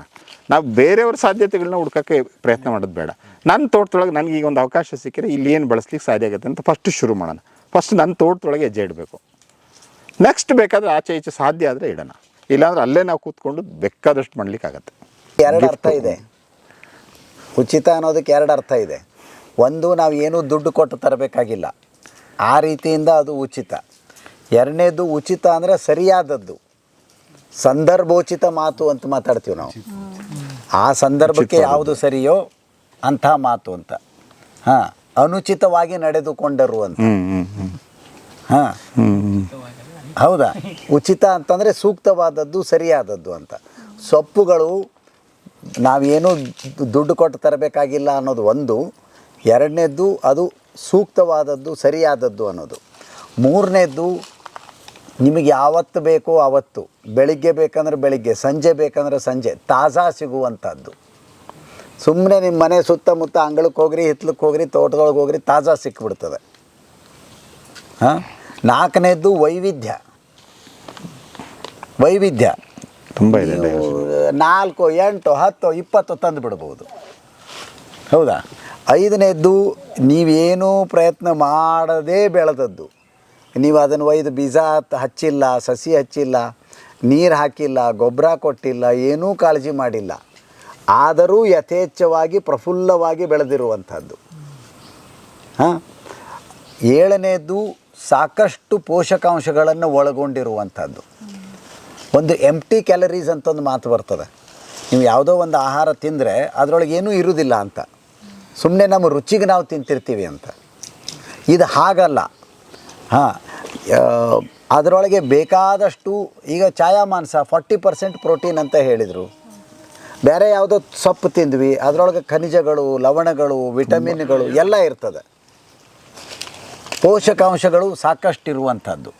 ನಾವು ಬೇರೆಯವ್ರ ಸಾಧ್ಯತೆಗಳನ್ನ ಹುಡ್ಕೋಕ್ಕೆ ಪ್ರಯತ್ನ ಮಾಡೋದು ಬೇಡ. ನನ್ನ ತೋಟದೊಳಗೆ ನನಗೆ ಈಗ ಒಂದು ಅವಕಾಶ ಸಿಕ್ಕಿದ್ರೆ ಇಲ್ಲಿ ಏನು ಬೆಳೆಸ್ಲಿಕ್ಕೆ ಸಾಧ್ಯ ಆಗುತ್ತೆ ಅಂತ ಫಸ್ಟ್ ಶುರು ಮಾಡೋಣ. ಫಸ್ಟ್ ನನ್ನ ತೋಟದೊಳಗೆ ಹೆಜ್ಜೆ ಇಡಬೇಕು. ನೆಕ್ಸ್ಟ್ ಬೇಕಾದರೆ ಆಚೆ ಈಚೆ ಸಾಧ್ಯ ಆದರೆ ಇಡೋಣ, ಇಲ್ಲಾಂದ್ರೆ ಅಲ್ಲೇ ನಾವು ಕೂತ್ಕೊಂಡು ಬೇಕಾದಷ್ಟು ಮಾಡಲಿಕ್ಕಾಗತ್ತೆ. ಎರಡು ಅರ್ಥ ಇದೆ ಉಚಿತ ಅನ್ನೋದಕ್ಕೆ, ಎರಡು ಅರ್ಥ ಇದೆ. ಒಂದು, ನಾವು ಏನೂ ದುಡ್ಡು ಕೊಟ್ಟು ತರಬೇಕಾಗಿಲ್ಲ, ಆ ರೀತಿಯಿಂದ ಅದು ಉಚಿತ. ಎರಡನೇದು, ಉಚಿತ ಅಂದರೆ ಸರಿಯಾದದ್ದು, ಸಂದರ್ಭೋಚಿತ ಮಾತು ಅಂತ ಮಾತಾಡ್ತೀವಿ ನಾವು. ಆ ಸಂದರ್ಭಕ್ಕೆ ಯಾವುದು ಸರಿಯೋ ಅಂಥ ಮಾತು ಅಂತ. ಹಾಂ, ಅನುಚಿತವಾಗಿ ನಡೆದುಕೊಂಡರು ಅಂತ. ಹಾಂ, ಹೌದಾ? ಉಚಿತ ಅಂತಂದರೆ ಸೂಕ್ತವಾದದ್ದು, ಸರಿಯಾದದ್ದು ಅಂತ. ಸೊಪ್ಪುಗಳು ನಾವೇನೂ ದುಡ್ಡು ಕೊಟ್ಟು ತರಬೇಕಾಗಿಲ್ಲ ಅನ್ನೋದು ಒಂದು. ಎರಡನೇದ್ದು, ಅದು ಸೂಕ್ತವಾದದ್ದು, ಸರಿಯಾದದ್ದು ಅನ್ನೋದು. ಮೂರನೇದ್ದು, ನಿಮಗೆ ಯಾವತ್ತು ಬೇಕೋ ಆವತ್ತು, ಬೆಳಿಗ್ಗೆ ಬೇಕಂದ್ರೆ ಬೆಳಿಗ್ಗೆ, ಸಂಜೆ ಬೇಕಂದ್ರೆ ಸಂಜೆ, ತಾಜಾ ಸಿಗುವಂಥದ್ದು. ಸುಮ್ಮನೆ ನಿಮ್ಮ ಮನೆ ಸುತ್ತಮುತ್ತ ಅಂಗಳಕ್ಕೆ ಹೋಗ್ರಿ, ಹಿತ್ಲಕ್ಕೆ ಹೋಗ್ರಿ, ತೋಟದೊಳಗೆ ಹೋಗ್ರಿ, ತಾಜಾ ಸಿಕ್ಬಿಡ್ತದೆ. ಹಾಂ. ನಾಲ್ಕನೇದ್ದು, ವೈವಿಧ್ಯ ತುಂಬ ಇದೆ. 4, 8, 10, 20 ತಂದು ಬಿಡ್ಬೋದು. ಹೌದಾ? ಐದನೇದ್ದು, ನೀವೇನೂ ಪ್ರಯತ್ನ ಮಾಡದೇ ಬೆಳೆದದ್ದು. ನೀವು ಅದನ್ನು ಒಯ್ದು ಬೀಜ ಹಚ್ಚಿಲ್ಲ, ಸಸಿ ಹಚ್ಚಿಲ್ಲ, ನೀರು ಹಾಕಿಲ್ಲ, ಗೊಬ್ಬರ ಕೊಟ್ಟಿಲ್ಲ, ಏನೂ ಕಾಳಜಿ ಮಾಡಿಲ್ಲ, ಆದರೂ ಯಥೇಚ್ಛವಾಗಿ ಪ್ರಫುಲ್ಲವಾಗಿ ಬೆಳೆದಿರುವಂಥದ್ದು. ಹಾಂ. ಏಳನೇದ್ದು, ಸಾಕಷ್ಟು ಪೋಷಕಾಂಶಗಳನ್ನು ಒಳಗೊಂಡಿರುವಂಥದ್ದು. ಒಂದು ಎಂಪ್ಟಿ ಕ್ಯಾಲರೀಸ್ ಅಂತ ಒಂದು ಮಾತು ಬರ್ತದೆ. ನೀವು ಯಾವುದೋ ಒಂದು ಆಹಾರ ತಿಂದರೆ ಅದರೊಳಗೆ ಏನೂ ಇರುವುದಿಲ್ಲ ಅಂತ, ಸುಮ್ಮನೆ ನಮ್ಮ ರುಚಿಗೆ ನಾವು ತಿಂತಿರ್ತೀವಿ ಅಂತ. ಇದು ಹಾಗಲ್ಲ. ಹಾಂ, ಅದರೊಳಗೆ ಬೇಕಾದಷ್ಟು, ಈಗ ಚಾಯಾ ಮಾಂಸ 40% ಪ್ರೋಟೀನ್ ಅಂತ ಹೇಳಿದರು. ಬೇರೆ ಯಾವುದೋ ಸೊಪ್ಪು ತಿಂದ್ವಿ, ಅದರೊಳಗೆ ಖನಿಜಗಳು, ಲವಣಗಳು, ವಿಟಮಿನ್ಗಳು ಎಲ್ಲ ಇರ್ತದೆ. ಪೋಷಕಾಂಶಗಳು ಸಾಕಷ್ಟು ಇರುವಂಥದ್ದು.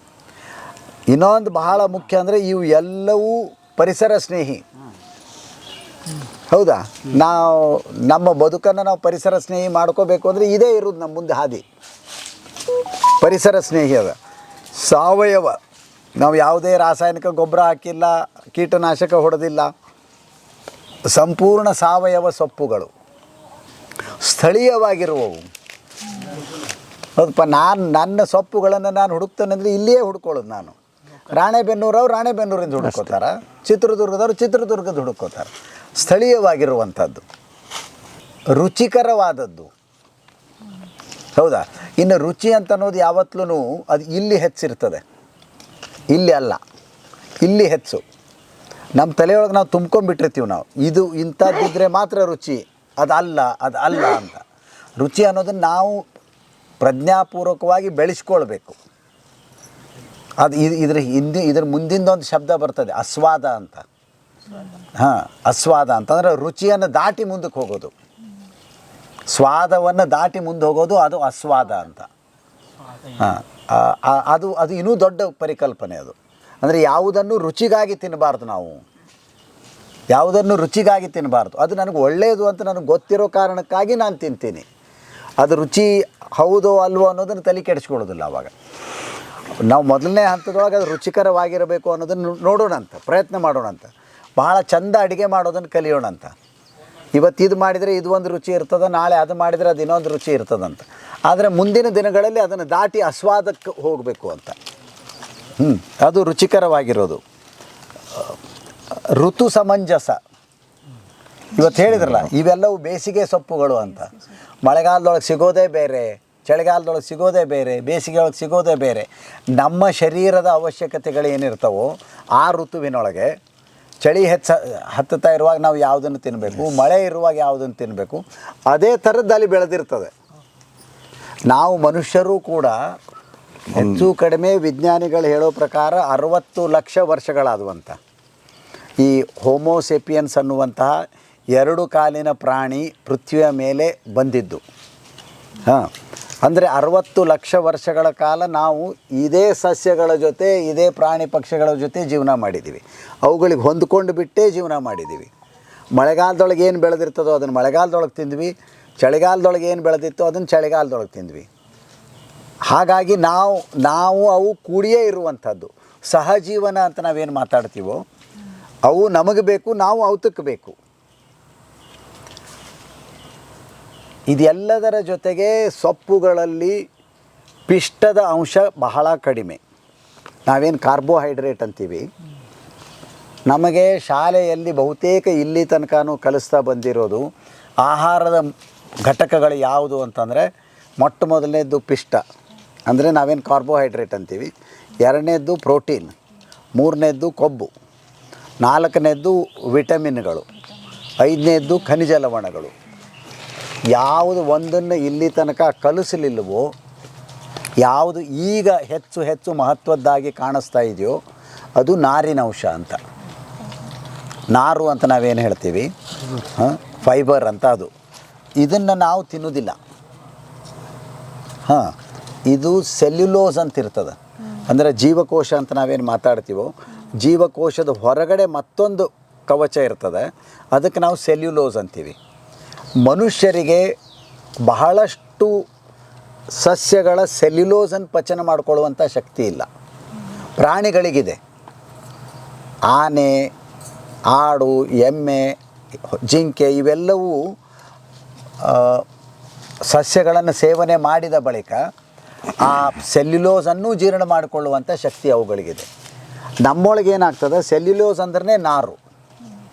ಇನ್ನೊಂದು ಬಹಳ ಮುಖ್ಯ ಅಂದರೆ ಇವು ಎಲ್ಲವೂ ಪರಿಸರ ಸ್ನೇಹಿ. ಹೌದಾ? ನಾವು ನಮ್ಮ ಬದುಕನ್ನು ನಾವು ಪರಿಸರ ಸ್ನೇಹಿ ಮಾಡ್ಕೋಬೇಕು ಅಂದರೆ ಇದೇ ಇರೋದು ನಮ್ಮ ಮುಂದೆ ಹಾದಿ. ಪರಿಸರ ಸ್ನೇಹಿ ಅದ. ಸಾವಯವ, ನಾವು ಯಾವುದೇ ರಾಸಾಯನಿಕ ಗೊಬ್ಬರ ಹಾಕಿಲ್ಲ, ಕೀಟನಾಶಕ ಹೊಡೆದಿಲ್ಲ, ಸಂಪೂರ್ಣ ಸಾವಯವ ಸೊಪ್ಪುಗಳು, ಸ್ಥಳೀಯವಾಗಿರುವವು. ಹೌದಪ್ಪ, ನನ್ನ ಸೊಪ್ಪುಗಳನ್ನು ನಾನು ಹುಡುಕ್ತೇನೆಂದರೆ ಇಲ್ಲಿಯೇ ಹುಡ್ಕೊಳ್ಳೋದು. ನಾನು ರಾಣೆಬೆನ್ನೂರವ್ರು ರಾಣೆಬೆನ್ನೂರಿಂದ ಹುಡುಕೋತಾರೆ, ಚಿತ್ರದುರ್ಗದವ್ರು ಚಿತ್ರದುರ್ಗದ ಹುಡುಕೋತಾರೆ. ಸ್ಥಳೀಯವಾಗಿರುವಂಥದ್ದು, ರುಚಿಕರವಾದದ್ದು. ಹೌದಾ? ಇನ್ನು ರುಚಿ ಅಂತ ಅನ್ನೋದು ಯಾವತ್ತೂ ಅದು ಇಲ್ಲಿ ಹೆಚ್ಚಿರ್ತದೆ, ಇಲ್ಲಿ ಅಲ್ಲ, ಇಲ್ಲಿ ಹೆಚ್ಚು. ನಮ್ಮ ತಲೆಯೊಳಗೆ ನಾವು ತುಂಬ್ಕೊಂಡ್ಬಿಟ್ಟಿರ್ತೀವಿ ನಾವು, ಇದು ಇಂಥದ್ದಿದ್ರೆ ಮಾತ್ರ ರುಚಿ, ಅದು ಅಲ್ಲ ಅಂತ. ರುಚಿ ಅನ್ನೋದನ್ನು ನಾವು ಪ್ರಜ್ಞಾಪೂರ್ವಕವಾಗಿ ಬೆಳೆಸ್ಕೊಳ್ಬೇಕು. ಅದು ಇದ್ರ ಮುಂದಿಂದ ಒಂದು ಶಬ್ದ ಬರ್ತದೆ, ಆಸ್ವಾದ ಅಂತ. ಹಾಂ, ಆಸ್ವಾದ ಅಂತಂದರೆ ರುಚಿಯನ್ನು ದಾಟಿ ಮುಂದಕ್ಕೆ ಹೋಗೋದು, ಸ್ವಾದವನ್ನು ದಾಟಿ ಮುಂದೆ ಹೋಗೋದು, ಅದು ಆಸ್ವಾದ ಅಂತ. ಹಾಂ, ಅದು ಇನ್ನೂ ದೊಡ್ಡ ಪರಿಕಲ್ಪನೆ ಅದು. ಅಂದರೆ ಯಾವುದನ್ನು ರುಚಿಗಾಗಿ ತಿನ್ನಬಾರ್ದು, ನಾವು ಯಾವುದನ್ನು ರುಚಿಗಾಗಿ ತಿನ್ನಬಾರ್ದು. ಅದು ನನಗೆ ಒಳ್ಳೆಯದು ಅಂತ ನನಗೆ ಗೊತ್ತಿರೋ ಕಾರಣಕ್ಕಾಗಿ ನಾನು ತಿಂತೀನಿ. ಅದು ರುಚಿ ಹೌದೋ ಅಲ್ವೋ ಅನ್ನೋದನ್ನು ತಲೆ ಕೆಡಿಸ್ಕೊಳ್ಳೋದಿಲ್ಲ. ಆವಾಗ ನಾವು ಮೊದಲನೇ ಹಂತದೊಳಗೆ ಅದು ರುಚಿಕರವಾಗಿರಬೇಕು ಅನ್ನೋದನ್ನು ನೋಡೋಣ ಅಂತ, ಪ್ರಯತ್ನ ಮಾಡೋಣ ಅಂತ. ಭಾಳ ಚಂದ ಅಡುಗೆ ಮಾಡೋದನ್ನು ಕಲಿಯೋಣ ಅಂತ. ಇವತ್ತು ಇದು ಮಾಡಿದರೆ ಇದು ಒಂದು ರುಚಿ ಇರ್ತದೆ, ನಾಳೆ ಅದು ಮಾಡಿದರೆ ಅದು ಇನ್ನೊಂದು ರುಚಿ ಇರ್ತದಂತ. ಆದರೆ ಮುಂದಿನ ದಿನಗಳಲ್ಲಿ ಅದನ್ನು ದಾಟಿ ಆಸ್ವಾದಕ್ಕೆ ಹೋಗಬೇಕು ಅಂತ. ಅದು ರುಚಿಕರವಾಗಿರೋದು. ಋತು ಸಮಂಜಸ, ಇವತ್ತು ಹೇಳಿದ್ರಲ್ಲ, ಇವೆಲ್ಲವೂ ಬೇಸಿಗೆ ಸೊಪ್ಪುಗಳು ಅಂತ. ಮಳೆಗಾಲದೊಳಗೆ ಸಿಗೋದೇ ಬೇರೆ, ಚಳಿಗಾಲದೊಳಗೆ ಸಿಗೋದೇ ಬೇರೆ, ಬೇಸಿಗೆ ಒಳಗೆ ಸಿಗೋದೇ ಬೇರೆ. ನಮ್ಮ ಶರೀರದ ಅವಶ್ಯಕತೆಗಳು ಏನಿರ್ತಾವೋ ಆ ಋತುವಿನೊಳಗೆ, ಚಳಿ ಹತ್ತುತ್ತಾ ಇರುವಾಗ ನಾವು ಯಾವುದನ್ನು ತಿನ್ನಬೇಕು, ಮಳೆ ಇರುವಾಗ ಯಾವುದನ್ನು ತಿನ್ನಬೇಕು, ಅದೇ ಥರದ್ದು ಬೆಳೆದಿರ್ತದೆ. ನಾವು ಮನುಷ್ಯರು ಕೂಡ ಹೆಚ್ಚು ಕಡಿಮೆ ವಿಜ್ಞಾನಿಗಳು ಹೇಳೋ ಪ್ರಕಾರ 60 ಲಕ್ಷ ವರ್ಷಗಳಾದುವಂಥ ಈ ಹೋಮೋಸೆಪಿಯನ್ಸ್ ಅನ್ನುವಂತಹ 2 ಕಾಲಿನ ಪ್ರಾಣಿ ಪೃಥ್ವಿಯ ಮೇಲೆ ಬಂದಿದ್ದು. ಹಾಂ, ಅಂದರೆ 60 ಲಕ್ಷ ವರ್ಷಗಳ ಕಾಲ ನಾವು ಇದೇ ಸಸ್ಯಗಳ ಜೊತೆ ಇದೇ ಪ್ರಾಣಿ ಪಕ್ಷಿಗಳ ಜೊತೆ ಜೀವನ ಮಾಡಿದ್ದೀವಿ. ಅವುಗಳಿಗೆ ಹೊಂದ್ಕೊಂಡು ಬಿಟ್ಟೇ ಜೀವನ ಮಾಡಿದ್ದೀವಿ. ಮಳೆಗಾಲದೊಳಗೆ ಏನು ಬೆಳೆದಿರ್ತದೋ ಅದನ್ನು ಮಳೆಗಾಲದೊಳಗೆ ತಿಂದ್ವಿ, ಚಳಿಗಾಲದೊಳಗೆ ಏನು ಬೆಳೆದಿತ್ತೋ ಅದನ್ನು ಚಳಿಗಾಲದೊಳಗೆ ತಿಂದ್ವಿ. ಹಾಗಾಗಿ ನಾವು ಅವು ಕೂಡಿಯೇ ಇರುವಂಥದ್ದು. ಸಹಜೀವನ ಅಂತ ನಾವೇನು ಮಾತಾಡ್ತೀವೋ ಅವು ನಮಗೆ ಬೇಕು, ನಾವು ಅವತಕ್ಕೆ ಬೇಕು. ಇದೆಲ್ಲದರ ಜೊತೆಗೆ ಸೊಪ್ಪುಗಳಲ್ಲಿ ಪಿಷ್ಟದ ಅಂಶ ಬಹಳ ಕಡಿಮೆ. ನಾವೇನು ಕಾರ್ಬೋಹೈಡ್ರೇಟ್ ಅಂತೀವಿ, ನಮಗೆ ಶಾಲೆಯಲ್ಲಿ ಬಹುತೇಕ ಇಲ್ಲಿ ತನಕನೂ ಕಲಿಸ್ತಾ ಬಂದಿರೋದು ಆಹಾರದ ಘಟಕಗಳು ಯಾವುದು ಅಂತಂದರೆ ಮೊಟ್ಟ ಮೊದಲನೇದ್ದು ಪಿಷ್ಟ, ಅಂದರೆ ನಾವೇನು ಕಾರ್ಬೋಹೈಡ್ರೇಟ್ ಅಂತೀವಿ. ಎರಡನೇದ್ದು ಪ್ರೋಟೀನ್, ಮೂರನೇದ್ದು ಕೊಬ್ಬು, ನಾಲ್ಕನೇದ್ದು ವಿಟಮಿನ್ಗಳು, ಐದನೇದ್ದು ಖನಿಜ ಲವಣಗಳು. ಯಾವುದು ಒಂದನ್ನು ಇಲ್ಲಿ ತನಕ ಕಲಿಸಲಿಲ್ಲವೋ, ಯಾವುದು ಈಗ ಹೆಚ್ಚು ಮಹತ್ವದ್ದಾಗಿ ಕಾಣಿಸ್ತಾ ಇದೆಯೋ ಅದು ನಾರಿನಂಶ ಅಂತ. ನಾರು ಅಂತ ನಾವೇನು ಹೇಳ್ತೀವಿ, ಫೈಬರ್ ಅಂತ, ಅದು ಇದನ್ನು ನಾವು ತಿನ್ನೋದಿಲ್ಲ. ಇದು ಸೆಲ್ಯುಲೋಸ್ ಅಂತ ಇರ್ತದೆ. ಅಂದರೆ ಜೀವಕೋಶ ಅಂತ ನಾವೇನು ಮಾತಾಡ್ತೀವೋ ಜೀವಕೋಶದ ಹೊರಗಡೆ ಮತ್ತೊಂದು ಕವಚ ಇರ್ತದೆ, ಅದಕ್ಕೆ ನಾವು ಸೆಲ್ಯುಲೋಸ್ ಅಂತೀವಿ. ಮನುಷ್ಯರಿಗೆ ಬಹಳಷ್ಟು ಸಸ್ಯಗಳ ಸೆಲ್ಯುಲೋಸನ್ನು ಪಚನ ಮಾಡಿಕೊಳ್ಳುವಂಥ ಶಕ್ತಿ ಇಲ್ಲ. ಪ್ರಾಣಿಗಳಿಗಿದೆ. ಆನೆ, ಆಡು, ಎಮ್ಮೆ, ಜಿಂಕೆ ಇವೆಲ್ಲವೂ ಸಸ್ಯಗಳನ್ನು ಸೇವನೆ ಮಾಡಿದ ಬಳಿಕ ಆ ಸೆಲ್ಯುಲೋಸನ್ನು ಜೀರ್ಣ ಮಾಡಿಕೊಳ್ಳುವಂಥ ಶಕ್ತಿ ಅವುಗಳಿಗಿದೆ. ನಮ್ಮೊಳಗೆ ಏನಾಗ್ತದೆ, ಸೆಲ್ಯುಲೋಸ್ ಅಂದ್ರೆ ನಾರು.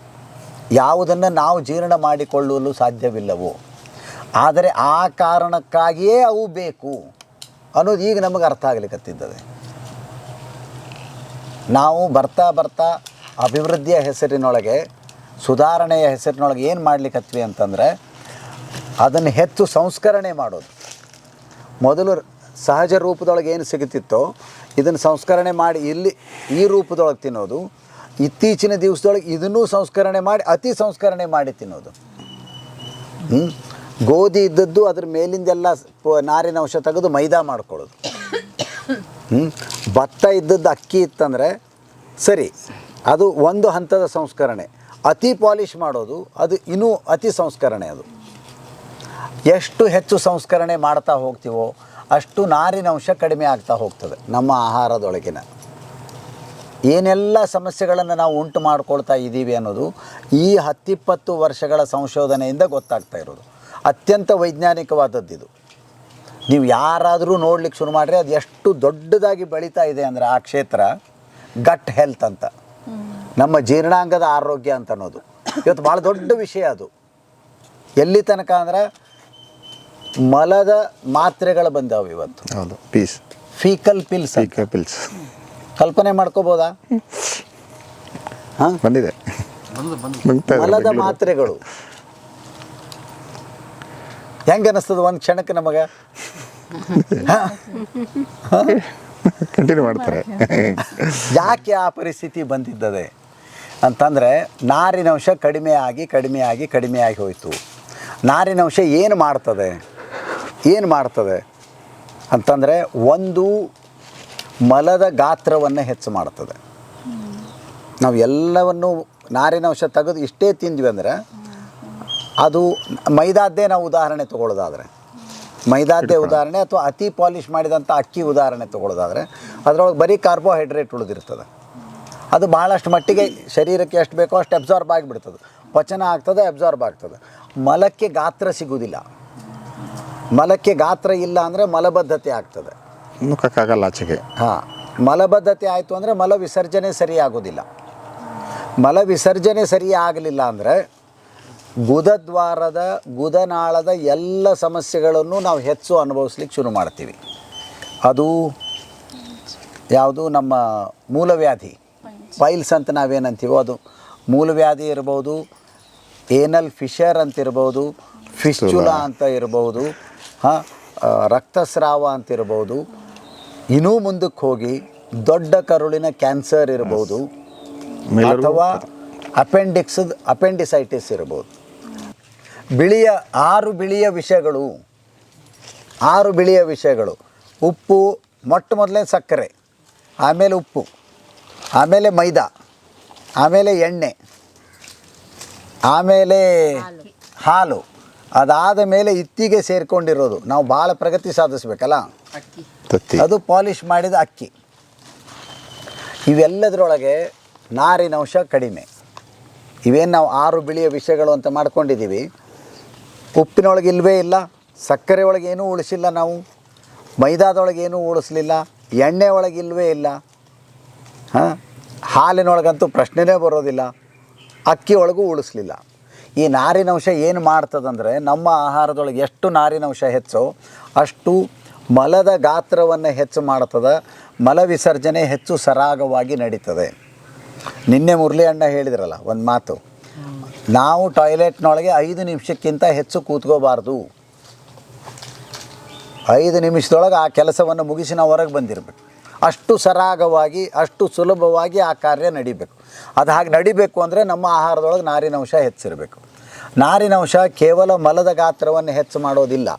ಯಾವುದನ್ನು ನಾವು ಜೀರ್ಣ ಮಾಡಿಕೊಳ್ಳಲು ಸಾಧ್ಯವಿಲ್ಲವೋ, ಆದರೆ ಆ ಕಾರಣಕ್ಕಾಗಿಯೇ ಅವು ಬೇಕು ಅನ್ನೋದು ಈಗ ನಮಗೆ ಅರ್ಥ ಆಗಲಿಕ್ಕತ್ತಿದ್ದದೆ. ನಾವು ಬರ್ತಾ ಅಭಿವೃದ್ಧಿಯ ಹೆಸರಿನೊಳಗೆ, ಸುಧಾರಣೆಯ ಹೆಸರಿನೊಳಗೆ ಏನು ಮಾಡ್ಲಿಕ್ಕತ್ವಿ ಅಂತಂದರೆ ಅದನ್ನು ಹೆಚ್ಚು ಸಂಸ್ಕರಣೆ ಮಾಡೋದು. ಮೊದಲು ಸಹಜ ರೂಪದೊಳಗೆ ಏನು ಸಿಗುತ್ತಿತ್ತೋ ಇದನ್ನು ಸಂಸ್ಕರಣೆ ಮಾಡಿ ಇಲ್ಲಿ ಈ ರೂಪದೊಳಗೆ ತಿನ್ನೋದು. ಇತ್ತೀಚಿನ ದಿವಸದೊಳಗೆ ಇದನ್ನೂ ಸಂಸ್ಕರಣೆ ಮಾಡಿ ಅತಿ ಸಂಸ್ಕರಣೆ ಮಾಡಿ ತಿನ್ನೋದು. ಗೋಧಿ ಇದ್ದದ್ದು ಅದ್ರ ಮೇಲಿಂದೆಲ್ಲ ನಾರಿನ ಅಂಶ ತೆಗೆದು ಮೈದಾ ಮಾಡ್ಕೊಳ್ಳೋದು. ಭತ್ತ ಇದ್ದದ್ದು ಅಕ್ಕಿ ಇತ್ತಂದರೆ ಸರಿ, ಅದು ಒಂದು ಹಂತದ ಸಂಸ್ಕರಣೆ. ಅತಿ ಪಾಲಿಷ್ ಮಾಡೋದು ಅದು ಇನ್ನೂ ಅತಿ ಸಂಸ್ಕರಣೆ. ಅದು ಎಷ್ಟು ಹೆಚ್ಚು ಸಂಸ್ಕರಣೆ ಮಾಡ್ತಾ ಹೋಗ್ತೀವೋ ಅಷ್ಟು ನಾರಿನ ಅಂಶ ಕಡಿಮೆ ಆಗ್ತಾ ಹೋಗ್ತದೆ. ನಮ್ಮ ಆಹಾರದೊಳಗಿನ ಏನೆಲ್ಲ ಸಮಸ್ಯೆಗಳನ್ನು ನಾವು ಉಂಟು ಮಾಡ್ಕೊಳ್ತಾ ಇದ್ದೀವಿ ಅನ್ನೋದು ಈ 10-20 ವರ್ಷಗಳ ಸಂಶೋಧನೆಯಿಂದ ಗೊತ್ತಾಗ್ತಾ ಇರೋದು. ಅತ್ಯಂತ ವೈಜ್ಞಾನಿಕವಾದದ್ದಿದು. ನೀವು ಯಾರಾದರೂ ನೋಡ್ಲಿಕ್ಕೆ ಶುರು ಮಾಡಿದ್ರೆ ಅದು ಎಷ್ಟು ದೊಡ್ಡದಾಗಿ ಬೆಳೀತಾ ಇದೆ ಅಂದರೆ ಆ ಕ್ಷೇತ್ರ ಗಟ್ ಹೆಲ್ತ್ ಅಂತ, ನಮ್ಮ ಜೀರ್ಣಾಂಗದ ಆರೋಗ್ಯ ಅಂತ ಅನ್ನೋದು ಇವತ್ತು ಭಾಳ ದೊಡ್ಡ ವಿಷಯ. ಅದು ಎಲ್ಲಿ ತನಕ ಅಂದ್ರೆ ಮಲದ ಮಾತ್ರೆಗಳು ಬಂದಾವೆ ಇವತ್ತು. ಹೌದು, ಫೀಕಲ್ ಪಿಲ್ಸ್. ಕಲ್ಪನೆ ಮಾಡ್ಕೋಬೋದಾ? ಬಂದಿದೆ ಮಲದ ಮಾತ್ರೆಗಳು. ಹೆಂಗೆ ಅನ್ನಿಸ್ತದೆ ಒಂದು ಕ್ಷಣಕ್ಕೆ ನಮಗೆ? ಕಂಟಿನ್ಯೂ ಮಾಡ್ತಾರೆ. ಯಾಕೆ ಆ ಪರಿಸ್ಥಿತಿ ಬಂದಿದ್ದದೆ ಅಂತಂದರೆ ನಾರಿನಂಶ ಕಡಿಮೆಯಾಗಿ ಹೋಯಿತು. ನಾರಿನಂಶ ಏನು ಮಾಡ್ತದೆ ಅಂತಂದರೆ ಒಂದು ಮಲದ ಗಾತ್ರವನ್ನು ಹೆಚ್ಚು ಮಾಡ್ತದೆ. ನಾವು ಎಲ್ಲವನ್ನು ನಾರಿನಂಶ ತೆಗೆದು ಇಷ್ಟೇ ತಿಂದ್ವಿ ಅಂದರೆ ಅದು ಮೈದಾದ್ದೇ ನಾವು ಉದಾಹರಣೆ ತೊಗೊಳ್ಳೋದಾದರೆ, ಮೈದಾದ್ದೇ ಉದಾಹರಣೆ ಅಥವಾ ಅತಿ ಪಾಲಿಷ್ ಮಾಡಿದಂಥ ಅಕ್ಕಿ ಉದಾಹರಣೆ ತೊಗೊಳ್ಳೋದಾದರೆ ಅದರೊಳಗೆ ಬರೀ ಕಾರ್ಬೋಹೈಡ್ರೇಟ್ ಉಳಿದಿರ್ತದೆ. ಅದು ಭಾಳಷ್ಟು ಮಟ್ಟಿಗೆ ಶರೀರಕ್ಕೆ ಎಷ್ಟು ಬೇಕೋ ಅಷ್ಟು ಅಬ್ಸಾರ್ಬ್ ಆಗಿಬಿಡ್ತದೆ, ಪಚನ ಆಗ್ತದೆ, ಅಬ್ಸಾರ್ಬ್ ಆಗ್ತದೆ. ಮಲಕ್ಕೆ ಗಾತ್ರ ಸಿಗೋದಿಲ್ಲ. ಮಲಕ್ಕೆ ಗಾತ್ರ ಇಲ್ಲ ಅಂದರೆ ಮಲಬದ್ಧತೆ ಆಗ್ತದೆ, ನುಕ್ಕಕ್ಕಾಗಲ್ಲ ಆಚೆಗೆ. ಮಲಬದ್ಧತೆ ಆಯಿತು ಅಂದರೆ ಮಲ ವಿಸರ್ಜನೆ ಸರಿಯಾಗೋದಿಲ್ಲ. ಮಲ ವಿಸರ್ಜನೆ ಸರಿ ಆಗಲಿಲ್ಲ ಅಂದರೆ ಗುದದ್ವಾರದ ಗುದನಾಳದ ಎಲ್ಲ ಸಮಸ್ಯೆಗಳನ್ನು ನಾವು ಹೆಚ್ಚು ಅನುಭವಿಸ್ಲಿಕ್ಕೆ ಶುರು ಮಾಡ್ತೀವಿ. ಅದು ಯಾವುದು ನಮ್ಮ ಮೂಲವ್ಯಾಧಿ, ಪೈಲ್ಸ್ ಅಂತ ನಾವೇನಂತೀವೋ ಅದು ಮೂಲವ್ಯಾಧಿ ಇರ್ಬೋದು, ಏನಲ್ ಫಿಶರ್ ಅಂತ ಇರ್ಬೋದು, ಫಿಸ್ಚುಲಾ ಅಂತ ಇರ್ಬೋದು, ರಕ್ತಸ್ರಾವ ಅಂತ ಇರ್ಬೋದು, ಇನ್ನೂ ಮುಂದಕ್ಕೆ ಹೋಗಿ ದೊಡ್ಡ ಕರುಳಿನ ಕ್ಯಾನ್ಸರ್ ಇರ್ಬೋದು, ಅಥವಾ ಅಪೆಂಡಿಸೈಟಿಸ್ ಇರ್ಬೋದು. 6 ಬಿಳಿಯ ವಿಷಗಳು 6 ಬಿಳಿಯ ವಿಷಯಗಳು. ಉಪ್ಪು, ಮೊದಲೇ ಸಕ್ಕರೆ, ಆಮೇಲೆ ಉಪ್ಪು, ಆಮೇಲೆ ಮೈದಾ, ಆಮೇಲೆ ಎಣ್ಣೆ, ಆಮೇಲೆ ಹಾಲು, ಅದಾದ ಮೇಲೆ ಇತ್ತಿಗೆ ಸೇರಿಕೊಂಡಿರೋದು ನಾವು ಭಾಳ ಪ್ರಗತಿ ಸಾಧಿಸ್ಬೇಕಲ್ಲ, ತತ್ತಿ. ಅದು ಪಾಲಿಷ್ ಮಾಡಿದ ಅಕ್ಕಿ. ಇವೆಲ್ಲದರೊಳಗೆ ನಾರಿನಂಶ ಕಡಿಮೆ. ಇವೇನು ನಾವು 6 ಬಿಳಿಯ ವಿಷಯಗಳು ಅಂತ ಮಾಡ್ಕೊಂಡಿದ್ದೀವಿ, ಉಪ್ಪಿನೊಳಗೆ ಇಲ್ಲವೇ ಇಲ್ಲ, ಸಕ್ಕರೆ ಒಳಗೆ ಏನೂ ಉಳಿಸಿಲ್ಲ ನಾವು, ಮೈದಾದೊಳಗೆ ಏನೂ ಉಳಿಸ್ಲಿಲ್ಲ, ಎಣ್ಣೆ ಒಳಗೆ ಇಲ್ಲವೇ ಇಲ್ಲ, ಹಾಲಿನೊಳಗಂತೂ ಪ್ರಶ್ನೆನೇ ಬರೋದಿಲ್ಲ, ಅಕ್ಕಿ ಒಳಗೂ ಉಳಿಸ್ಲಿಲ್ಲ. ಈ ನಾರಿನಂಶ ಏನು ಮಾಡ್ತದಂದರೆ ನಮ್ಮ ಆಹಾರದೊಳಗೆ ಎಷ್ಟು ನಾರಿನಂಶ ಹೆಚ್ಚೋ ಅಷ್ಟು ಮಲದ ಗಾತ್ರವನ್ನು ಹೆಚ್ಚು ಮಾಡ್ತದೆ, ಮಲ ವಿಸರ್ಜನೆ ಹೆಚ್ಚು ಸರಾಗವಾಗಿ ನಡೀತದೆ. ನಿನ್ನೆ ಮುರಳಿ ಅಣ್ಣ ಹೇಳಿದ್ರಲ್ಲ ಒಂದು ಮಾತು, ನಾವು ಟಾಯ್ಲೆಟ್ನೊಳಗೆ 5 ನಿಮಿಷಕ್ಕಿಂತ ಹೆಚ್ಚು ಕೂತ್ಕೋಬಾರ್ದು. 5 ನಿಮಿಷದೊಳಗೆ ಆ ಕೆಲಸವನ್ನು ಮುಗಿಸಿ ನಾವು ಹೊರಗೆ ಬಂದಿರಬೇಕು. ಅಷ್ಟು ಸರಾಗವಾಗಿ, ಅಷ್ಟು ಸುಲಭವಾಗಿ ಆ ಕಾರ್ಯ ನಡಿಬೇಕು. ಅದು ಹಾಗೆ ನಡಿಬೇಕು ಅಂದರೆ ನಮ್ಮ ಆಹಾರದೊಳಗೆ ನಾರಿನಂಶ ಹೆಚ್ಚಿರಬೇಕು. ನಾರಿನಂಶ ಕೇವಲ ಮಲದ ಗಾತ್ರವನ್ನು ಹೆಚ್ಚು ಮಾಡೋದಿಲ್ಲ,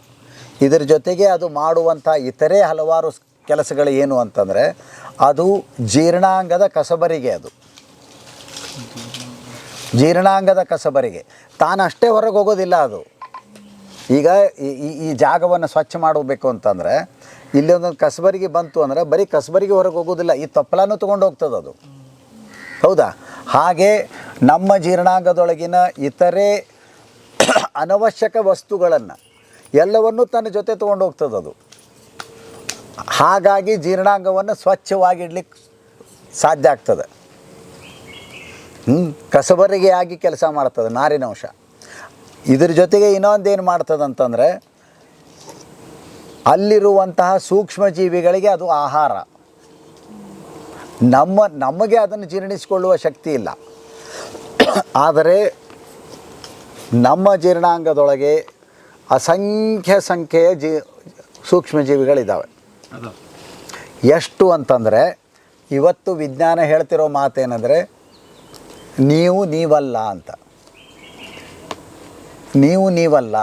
ಇದರ ಜೊತೆಗೆ ಅದು ಮಾಡುವಂಥ ಇತರೆ ಹಲವಾರು ಕೆಲಸಗಳು ಏನು ಅಂತಂದರೆ ಅದು ಜೀರ್ಣಾಂಗದ ಕಸಬರಿಗೆ, ಅದು ಜೀರ್ಣಾಂಗದ ಕಸಬರಿಗೆ. ತಾನಷ್ಟೇ ಹೊರಗೆ ಹೋಗೋದಿಲ್ಲ ಅದು. ಈಗ ಈ ಜಾಗವನ್ನು ಸ್ವಚ್ಛ ಮಾಡಬೇಕು ಅಂತಂದರೆ ಇಲ್ಲಿ ಒಂದೊಂದು ಕಸಬರಿಗೆ ಬಂತು ಅಂದರೆ ಬರೀ ಕಸಬರಿಗೆ ಹೊರಗೆ ಹೋಗೋದಿಲ್ಲ, ಈ ತಪ್ಪಲನೂ ತೊಗೊಂಡು ಹೋಗ್ತದೆ ಅದು, ಹೌದಾ? ಹಾಗೆ ನಮ್ಮ ಜೀರ್ಣಾಂಗದೊಳಗಿನ ಇತರೆ ಅನವಶ್ಯಕ ವಸ್ತುಗಳನ್ನು ಎಲ್ಲವನ್ನೂ ತನ್ನ ಜೊತೆ ತೊಗೊಂಡು ಹೋಗ್ತದೆ ಅದು. ಹಾಗಾಗಿ ಜೀರ್ಣಾಂಗವನ್ನು ಸ್ವಚ್ಛವಾಗಿಡ್ಲಿಕ್ಕೆ ಸಾಧ್ಯ ಆಗ್ತದೆ. ಕಸಬರಿಗೆ ಆಗಿ ಕೆಲಸ ಮಾಡ್ತದೆ ನಾರಿನಂಶ. ಇದ್ರ ಜೊತೆಗೆ ಇನ್ನೊಂದೇನು ಮಾಡ್ತದೆ ಅಂತಂದರೆ ಅಲ್ಲಿರುವಂತಹ ಸೂಕ್ಷ್ಮ ಜೀವಿಗಳಿಗೆ ಅದು ಆಹಾರ. ನಮಗೆ ಅದನ್ನು ಜೀರ್ಣಿಸಿಕೊಳ್ಳುವ ಶಕ್ತಿ ಇಲ್ಲ, ಆದರೆ ನಮ್ಮ ಜೀರ್ಣಾಂಗದೊಳಗೆ ಅಸಂಖ್ಯ ಸಂಖ್ಯೆಯ ಸೂಕ್ಷ್ಮ ಜೀವಿಗಳಿದ್ದಾವೆ. ಎಷ್ಟು ಅಂತಂದರೆ ಇವತ್ತು ವಿಜ್ಞಾನ ಹೇಳ್ತಿರೋ ಮಾತೇನೆಂದರೆ ನೀವಲ್ಲ ಅಂತ. ನೀವಲ್ಲ,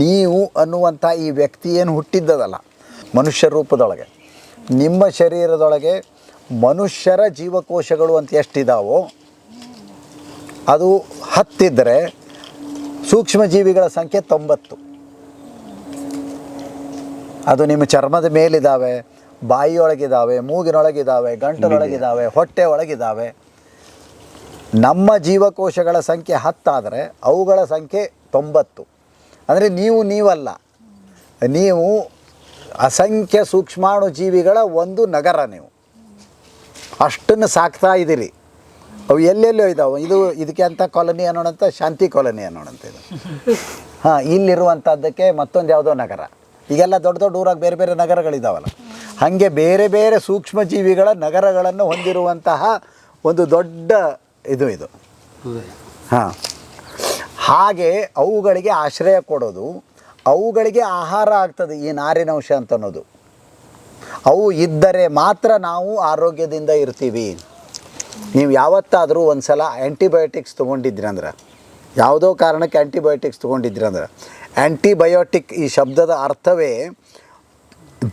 ನೀವು ಅನ್ನುವಂಥ ಈ ವ್ಯಕ್ತಿ ಏನು ಹುಟ್ಟಿದ್ದದಲ್ಲ ಮನುಷ್ಯ ರೂಪದೊಳಗೆ, ನಿಮ್ಮ ಶರೀರದೊಳಗೆ ಮನುಷ್ಯರ ಜೀವಕೋಶಗಳು ಅಂತ ಎಷ್ಟಿದ್ದಾವೋ ಅದು 10 ಇದ್ದರೆ ಸೂಕ್ಷ್ಮ ಜೀವಿಗಳ ಸಂಖ್ಯೆ 90. ಅದು ನಿಮ್ಮ ಚರ್ಮದ ಮೇಲಿದ್ದಾವೆ, ಬಾಯಿಯೊಳಗಿದ್ದಾವೆ, ಮೂಗಿನೊಳಗಿದ್ದಾವೆ, ಗಂಟಲೊಳಗಿದ್ದಾವೆ, ಹೊಟ್ಟೆ ಒಳಗಿದ್ದಾವೆ. ನಮ್ಮ ಜೀವಕೋಶಗಳ ಸಂಖ್ಯೆ 10 ಆದರೆ ಅವುಗಳ ಸಂಖ್ಯೆ 90. ಅಂದರೆ ನೀವಲ್ಲ, ನೀವು ಅಸಂಖ್ಯ ಸೂಕ್ಷ್ಮಾಣು ಜೀವಿಗಳ ಒಂದು ನಗರ. ನೀವು ಅಷ್ಟನ್ನು ಸಾಕ್ತಾ ಇದ್ದೀರಿ. ಅವು ಎಲ್ಲೆಲ್ಲೋ ಇದ್ದಾವೆ. ಇದಕ್ಕೆ ಅಂತ ಕಾಲೋನಿ ಅನ್ನೋಣಂತ, ಶಾಂತಿ ಕಾಲೋನಿ ಅನ್ನೋಣಂತ ಇದು. ಇಲ್ಲಿರುವಂಥದ್ದಕ್ಕೆ ಮತ್ತೊಂದು ಯಾವುದೋ ನಗರ. ಈಗೆಲ್ಲ ದೊಡ್ಡ ದೊಡ್ಡ ಊರಾಗ ಬೇರೆ ಬೇರೆ ನಗರಗಳಿದ್ದಾವಲ್ಲ, ಹಾಗೆ ಬೇರೆ ಬೇರೆ ಸೂಕ್ಷ್ಮ ಜೀವಿಗಳ ನಗರಗಳನ್ನು ಹೊಂದಿರುವಂತಹ ಒಂದು ದೊಡ್ಡ ಇದು. ಹಾಗೆ ಅವುಗಳಿಗೆ ಆಶ್ರಯ ಕೊಡೋದು, ಅವುಗಳಿಗೆ ಆಹಾರ ಆಗ್ತದೆ ಈ ನಾರಿನಂಶ ಅಂತ ಅನ್ನೋದು. ಅವು ಇದ್ದರೆ ಮಾತ್ರ ನಾವು ಆರೋಗ್ಯದಿಂದ ಇರ್ತೀವಿ. ನೀವು ಯಾವತ್ತಾದರೂ ಒಂದು ಸಲ ಆ್ಯಂಟಿಬಯೋಟಿಕ್ಸ್ ತೊಗೊಂಡಿದ್ರಿ ಅಂದ್ರೆ, ಯಾವುದೋ ಕಾರಣಕ್ಕೆ ಆ್ಯಂಟಿಬಯೋಟಿಕ್ಸ್ ತೊಗೊಂಡಿದ್ರಿ ಅಂದ್ರೆ, ಆ್ಯಂಟಿಬಯೋಟಿಕ್ ಈ ಶಬ್ದದ ಅರ್ಥವೇ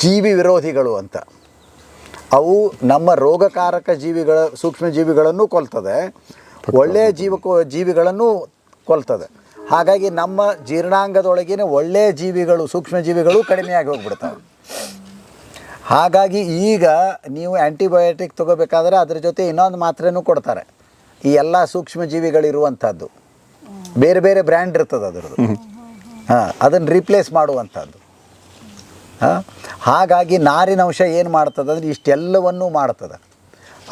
ಜೀವಿ ವಿರೋಧಿಗಳು ಅಂತ. ಅವು ನಮ್ಮ ರೋಗಕಾರಕ ಸೂಕ್ಷ್ಮ ಜೀವಿಗಳನ್ನು ಕೊಲ್ತದೆ, ಒಳ್ಳೆಯ ಜೀವಿಗಳನ್ನು ಕೊಲ್ತದೆ. ಹಾಗಾಗಿ ನಮ್ಮ ಜೀರ್ಣಾಂಗದೊಳಗಿನ ಒಳ್ಳೆಯ ಜೀವಿಗಳು, ಸೂಕ್ಷ್ಮ ಜೀವಿಗಳು ಕಡಿಮೆಯಾಗಿ ಹೋಗ್ಬಿಡ್ತವೆ. ಹಾಗಾಗಿ ಈಗ ನೀವು ಆ್ಯಂಟಿಬಯೋಟಿಕ್ ತೊಗೋಬೇಕಾದ್ರೆ ಅದ್ರ ಜೊತೆ ಇನ್ನೊಂದು ಮಾತ್ರೆನೂ ಕೊಡ್ತಾರೆ. ಈ ಎಲ್ಲ ಸೂಕ್ಷ್ಮ ಜೀವಿಗಳಿರುವಂಥದ್ದು ಬೇರೆ ಬೇರೆ ಬ್ರ್ಯಾಂಡ್ ಇರ್ತದೆ ಅದರದ್ದು, ಅದನ್ನು ರೀಪ್ಲೇಸ್ ಮಾಡುವಂಥದ್ದು. ಹಾಗಾಗಿ ನಾರಿನಂಶ ಏನು ಮಾಡ್ತದೆ ಅಂದರೆ ಇಷ್ಟೆಲ್ಲವನ್ನೂ ಮಾಡ್ತದೆ.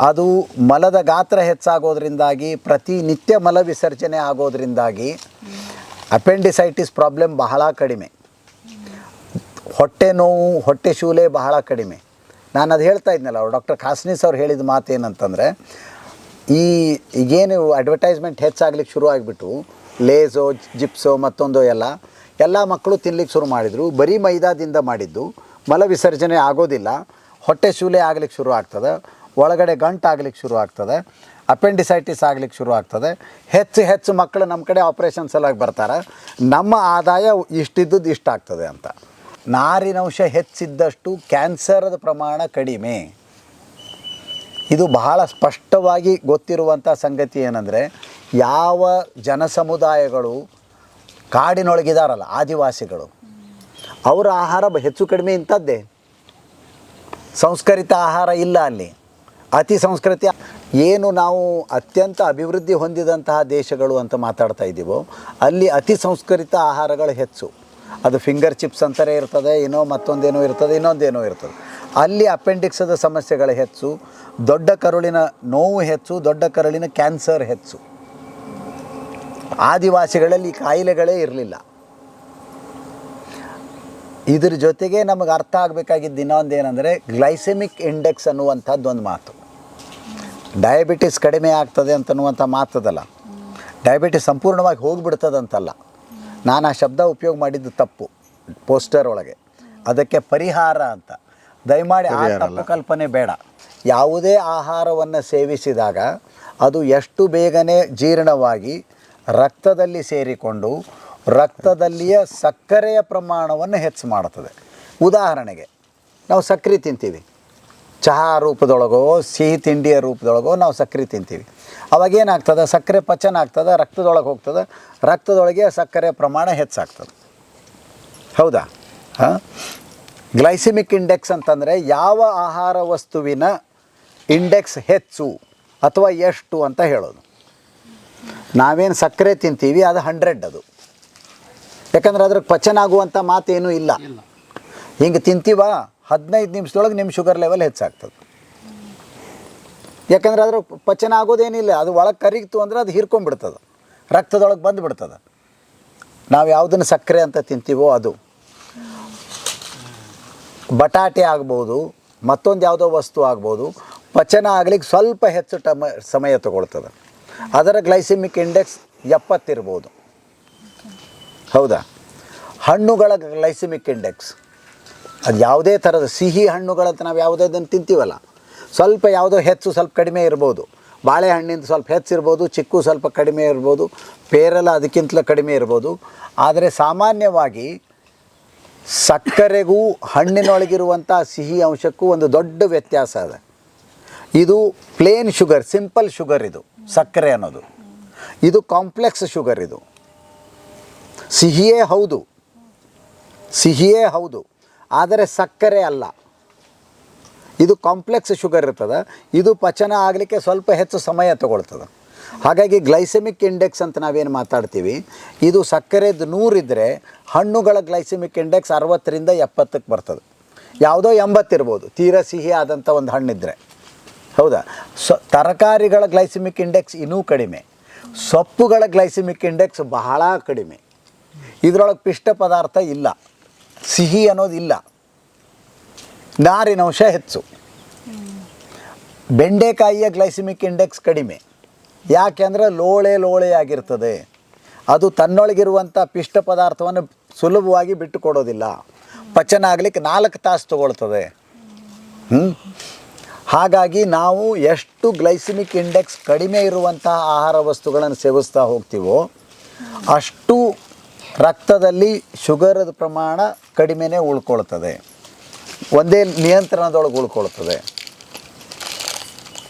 ಅದು ಮಲದ ಗಾತ್ರ ಹೆಚ್ಚಾಗೋದ್ರಿಂದಾಗಿ, ಪ್ರತಿನಿತ್ಯ ಮಲ ವಿಸರ್ಜನೆ ಆಗೋದ್ರಿಂದಾಗಿ ಅಪೆಂಡಿಸೈಟಿಸ್ ಪ್ರಾಬ್ಲಮ್ ಬಹಳ ಕಡಿಮೆ, ಹೊಟ್ಟೆ ನೋವು, ಹೊಟ್ಟೆ ಶೂಲೆ ಬಹಳ ಕಡಿಮೆ. ನಾನು ಅದು ಹೇಳ್ತಾ ಇದ್ನಲ್ಲ, ಅವ್ರು ಡಾಕ್ಟರ್ ಖಾಸ್ನೀಸ್ ಅವ್ರು ಹೇಳಿದ ಮಾತು ಏನಂತಂದರೆ, ಈಗೇನು ಅಡ್ವರ್ಟೈಸ್ಮೆಂಟ್ ಹೆಚ್ಚಾಗ್ಲಿಕ್ಕೆ ಶುರು ಆಗಿಬಿಟ್ಟು ಲೇಸೋ, ಜಿಪ್ಸೋ, ಮತ್ತೊಂದು ಎಲ್ಲ ಮಕ್ಕಳು ತಿನ್ಲಿಕ್ಕೆ ಶುರು ಮಾಡಿದರು. ಬರೀ ಮೈದಾದಿಂದ ಮಾಡಿದ್ದು, ಮಲ ವಿಸರ್ಜನೆ ಆಗೋದಿಲ್ಲ, ಹೊಟ್ಟೆ ಶೂಲೆ ಆಗ್ಲಿಕ್ಕೆ ಶುರು ಆಗ್ತದೆ, ಒಳಗಡೆ ಗಂಟು ಆಗ್ಲಿಕ್ಕೆ ಶುರು ಆಗ್ತದೆ, ಅಪೆಂಡಿಸೈಟಿಸ್ ಆಗ್ಲಿಕ್ಕೆ ಶುರು ಆಗ್ತದೆ. ಹೆಚ್ಚು ಮಕ್ಕಳು ನಮ್ಮ ಕಡೆ ಆಪ್ರೇಷನ್ ಸಲುವಾಗಿ ಬರ್ತಾರೆ. ನಮ್ಮ ಆದಾಯ ಇಷ್ಟಿದ್ದದ್ದು ಇಷ್ಟಾಗ್ತದೆ ಅಂತ. ನಾರಿನಂಶ ಹೆಚ್ಚಿದ್ದಷ್ಟು ಕ್ಯಾನ್ಸರದ ಪ್ರಮಾಣ ಕಡಿಮೆ. ಇದು ಬಹಳ ಸ್ಪಷ್ಟವಾಗಿ ಗೊತ್ತಿರುವಂಥ ಸಂಗತಿ ಏನಂದರೆ, ಯಾವ ಜನಸಮುದಾಯಗಳು ಕಾಡಿನೊಳಗಿದಾರಲ್ಲ, ಆದಿವಾಸಿಗಳು, ಅವರ ಆಹಾರ ಹೆಚ್ಚು ಕಡಿಮೆ ಇಂಥದ್ದೇ. ಸಂಸ್ಕರಿತ ಆಹಾರ ಇಲ್ಲ ಅಲ್ಲಿ, ಅತಿ ಸಂಸ್ಕೃತಿ. ಏನು ನಾವು ಅತ್ಯಂತ ಅಭಿವೃದ್ಧಿ ಹೊಂದಿದಂತಹ ದೇಶಗಳು ಅಂತ ಮಾತಾಡ್ತಾ ಇದ್ದೀವೋ, ಅಲ್ಲಿ ಅತಿ ಸಂಸ್ಕರಿತ ಆಹಾರಗಳು ಹೆಚ್ಚು. ಅದು ಫಿಂಗರ್ ಚಿಪ್ಸ್ ಅಂತಾರೆ ಇರ್ತದೆ, ಮತ್ತೊಂದೇನೋ ಇರ್ತದೆ, ಇನ್ನೊಂದೇನೋ ಇರ್ತದೆ. ಅಲ್ಲಿ ಅಪೆಂಡಿಕ್ಸದ ಸಮಸ್ಯೆಗಳು ಹೆಚ್ಚು, ದೊಡ್ಡ ಕರುಳಿನ ನೋವು ಹೆಚ್ಚು, ದೊಡ್ಡ ಕರುಳಿನ ಕ್ಯಾನ್ಸರ್ ಹೆಚ್ಚು. ಆದಿವಾಸಿಗಳಲ್ಲಿ ಈ ಕಾಯಿಲೆಗಳೇ ಇರಲಿಲ್ಲ. ಇದ್ರ ಜೊತೆಗೆ ನಮಗೆ ಅರ್ಥ ಆಗಬೇಕಾಗಿದ್ದು ಇನ್ನೊಂದೇನೆಂದರೆ, ಗ್ಲೈಸೆಮಿಕ್ ಇಂಡೆಕ್ಸ್ ಅನ್ನುವಂಥದ್ದು ಒಂದು ಮಾತು. ಡಯಾಬಿಟಿಸ್ ಕಡಿಮೆ ಆಗ್ತದೆ ಅಂತನ್ನುವಂಥ ಮಾತದಲ್ಲ, ಡಯಾಬಿಟಿಸ್ ಸಂಪೂರ್ಣವಾಗಿ ಹೋಗಿಬಿಡ್ತದಂತಲ್ಲ. ನಾನು ಆ ಶಬ್ದ ಉಪಯೋಗ ಮಾಡಿದ್ದು ತಪ್ಪು ಪೋಸ್ಟರ್ ಒಳಗೆ. ಅದಕ್ಕೆ ಪರಿಹಾರ ಅಂತ. ದಯಮಾಡಿ ಆ ತಪ್ಪು ಕಲ್ಪನೆ ಬೇಡ. ಯಾವುದೇ ಆಹಾರವನ್ನು ಸೇವಿಸಿದಾಗ ಅದು ಎಷ್ಟು ಬೇಗನೆ ಜೀರ್ಣವಾಗಿ ರಕ್ತದಲ್ಲಿ ಸೇರಿಕೊಂಡು ರಕ್ತದಲ್ಲಿಯ ಸಕ್ಕರೆಯ ಪ್ರಮಾಣವನ್ನು ಹೆಚ್ಚು ಮಾಡುತ್ತದೆ. ಉದಾಹರಣೆಗೆ, ನಾವು ಸಕ್ಕರೆ ತಿಂತೀವಿ, ಚಹಾ ರೂಪದೊಳಗೋ ಸಿಹಿ ತಿಂಡಿಯ ರೂಪದೊಳಗೋ ನಾವು ಸಕ್ಕರೆ ತಿಂತೀವಿ. ಅವಾಗೇನಾಗ್ತದೆ, ಸಕ್ಕರೆ ಪಚನ ಆಗ್ತದೆ, ರಕ್ತದೊಳಗೆ ಹೋಗ್ತದೆ, ರಕ್ತದೊಳಗೆ ಸಕ್ಕರೆಯ ಪ್ರಮಾಣ ಹೆಚ್ಚಾಗ್ತದೆ. ಹೌದಾ? ಹಾಂ. ಗ್ಲೈಸೆಮಿಕ್ ಇಂಡೆಕ್ಸ್ ಅಂತಂದರೆ ಯಾವ ಆಹಾರ ವಸ್ತುವಿನ ಇಂಡೆಕ್ಸ್ ಹೆಚ್ಚು ಅಥವಾ ಎಷ್ಟು ಅಂತ ಹೇಳೋದು. ನಾವೇನು ಸಕ್ಕರೆ ತಿಂತೀವಿ ಅದು 100 ಅದು. ಯಾಕಂದ್ರೆ ಅದ್ರಿಗೆ ಪಚನ ಆಗುವಂಥ ಮಾತೇನೂ ಇಲ್ಲ. ಹಿಂಗೆ ತಿಂತೀವ 15 ನಿಮಿಷದೊಳಗೆ ನಿಮ್ಮ ಶುಗರ್ ಲೆವೆಲ್ ಹೆಚ್ಚಾಗ್ತದೆ. ಯಾಕಂದ್ರೆ ಅದ್ರ ಪಚನ ಆಗೋದೇನಿಲ್ಲ, ಅದು ಒಳಗೆ ಕರಗಿತು ಅಂದರೆ ಅದು ಹೀರ್ಕೊಂಡ್ಬಿಡ್ತದೆ, ರಕ್ತದೊಳಗೆ ಬಂದುಬಿಡ್ತದೆ. ನಾವು ಯಾವುದನ್ನು ಸಕ್ಕರೆ ಅಂತ ತಿಂತೀವೋ ಅದು. ಬಟಾಟೆ ಆಗ್ಬೋದು, ಮತ್ತೊಂದು ಯಾವುದೋ ವಸ್ತು ಆಗ್ಬೋದು, ಪಚನ ಆಗ್ಲಿಕ್ಕೆ ಸ್ವಲ್ಪ ಹೆಚ್ಚು ಸಮಯ ತಗೊಳ್ತದೆ. ಅದರ ಗ್ಲೈಸೆಮಿಕ್ ಇಂಡೆಕ್ಸ್ 70 ಇರ್ಬೋದು. ಹೌದಾ? ಹಣ್ಣುಗಳ ಗ್ಲೈಸೆಮಿಕ್ ಇಂಡೆಕ್ಸ್, ಅದು ಯಾವುದೇ ಥರದ ಸಿಹಿ ಹಣ್ಣುಗಳಂತ ನಾವು ಯಾವುದನ್ನು ತಿಂತೀವಲ್ಲ, ಸ್ವಲ್ಪ ಯಾವುದೋ ಹೆಚ್ಚು ಸ್ವಲ್ಪ ಕಡಿಮೆ ಇರ್ಬೋದು. ಬಾಳೆಹಣ್ಣಿಂದ ಸ್ವಲ್ಪ ಹೆಚ್ಚಿರ್ಬೋದು, ಚಿಕ್ಕು ಸ್ವಲ್ಪ ಕಡಿಮೆ ಇರ್ಬೋದು, ಪೇರಲ ಅದಕ್ಕಿಂತಲೂ ಕಡಿಮೆ ಇರ್ಬೋದು. ಆದರೆ ಸಾಮಾನ್ಯವಾಗಿ ಸಕ್ಕರೆಗೂ ಹಣ್ಣಿನೊಳಗಿರುವಂಥ ಸಿಹಿ ಅಂಶಕ್ಕೂ ಒಂದು ದೊಡ್ಡ ವ್ಯತ್ಯಾಸ ಇದೆ. ಇದು ಪ್ಲೇನ್ ಶುಗರ್, ಸಿಂಪಲ್ ಶುಗರ್ ಇದು ಸಕ್ಕರೆ ಅನ್ನೋದು. ಇದು ಕಾಂಪ್ಲೆಕ್ಸ್ ಶುಗರ್. ಇದು ಸಿಹಿಯೇ ಹೌದು, ಆದರೆ ಸಕ್ಕರೆ ಅಲ್ಲ. ಇದು ಕಾಂಪ್ಲೆಕ್ಸ್ ಶುಗರ್ ಇರ್ತದೆ. ಇದು ಪಚನ ಆಗಲಿಕ್ಕೆ ಸ್ವಲ್ಪ ಹೆಚ್ಚು ಸಮಯ ತಗೊಳ್ತದೆ. ಹಾಗಾಗಿ ಗ್ಲೈಸೆಮಿಕ್ ಇಂಡೆಕ್ಸ್ ಅಂತ ನಾವೇನು ಮಾತಾಡ್ತೀವಿ, ಇದು ಸಕ್ಕರೆದು 100 ಇದ್ದರೆ ಹಣ್ಣುಗಳ ಗ್ಲೈಸೆಮಿಕ್ ಇಂಡೆಕ್ಸ್ 60ರಿಂದ 70ಕ್ಕೆ ಬರ್ತದೆ. ಯಾವುದೋ 80 ಇರ್ಬೋದು, ತೀರಾ ಸಿಹಿ ಆದಂಥ ಒಂದು ಹಣ್ಣಿದ್ರೆ. ಹೌದಾ? ತರಕಾರಿಗಳ ಗ್ಲೈಸೆಮಿಕ್ ಇಂಡೆಕ್ಸ್ ಇನ್ನೂ ಕಡಿಮೆ, ಸೊಪ್ಪುಗಳ ಗ್ಲೈಸೆಮಿಕ್ ಇಂಡೆಕ್ಸ್ ಬಹಳ ಕಡಿಮೆ. ಇದರೊಳಗೆ ಪಿಷ್ಟ ಪದಾರ್ಥ ಇಲ್ಲ, ಸಿಹಿ ಅನ್ನೋದು ಇಲ್ಲ, ನಾರಿನಂಶ ಹೆಚ್ಚು. ಬೆಂಡೆಕಾಯಿಯ ಗ್ಲೈಸೆಮಿಕ್ ಇಂಡೆಕ್ಸ್ ಕಡಿಮೆ. ಯಾಕೆಂದರೆ ಲೋಳೆಯಾಗಿರ್ತದೆ. ಅದು ತನ್ನೊಳಗಿರುವಂಥ ಪಿಷ್ಟ ಪದಾರ್ಥವನ್ನು ಸುಲಭವಾಗಿ ಬಿಟ್ಟು ಕೊಡೋದಿಲ್ಲ. ಪಚನ ಆಗಲಿಕ್ಕೆ 4 ತಾಸು ತಗೊಳ್ತದೆ. ಹಾಗಾಗಿ ನಾವು ಎಷ್ಟು ಗ್ಲೈಸೆಮಿಕ್ ಇಂಡೆಕ್ಸ್ ಕಡಿಮೆ ಇರುವಂತಹ ಆಹಾರ ವಸ್ತುಗಳನ್ನು ಸೇವಿಸ್ತಾ ಹೋಗ್ತೀವೋ ಅಷ್ಟು ರಕ್ತದಲ್ಲಿ ಶುಗರದ ಪ್ರಮಾಣ ಕಡಿಮೆನೇ ಉಳ್ಕೊಳ್ತದೆ, ಒಂದೇ ನಿಯಂತ್ರಣದೊಳಗೆ ಉಳ್ಕೊಳ್ತದೆ.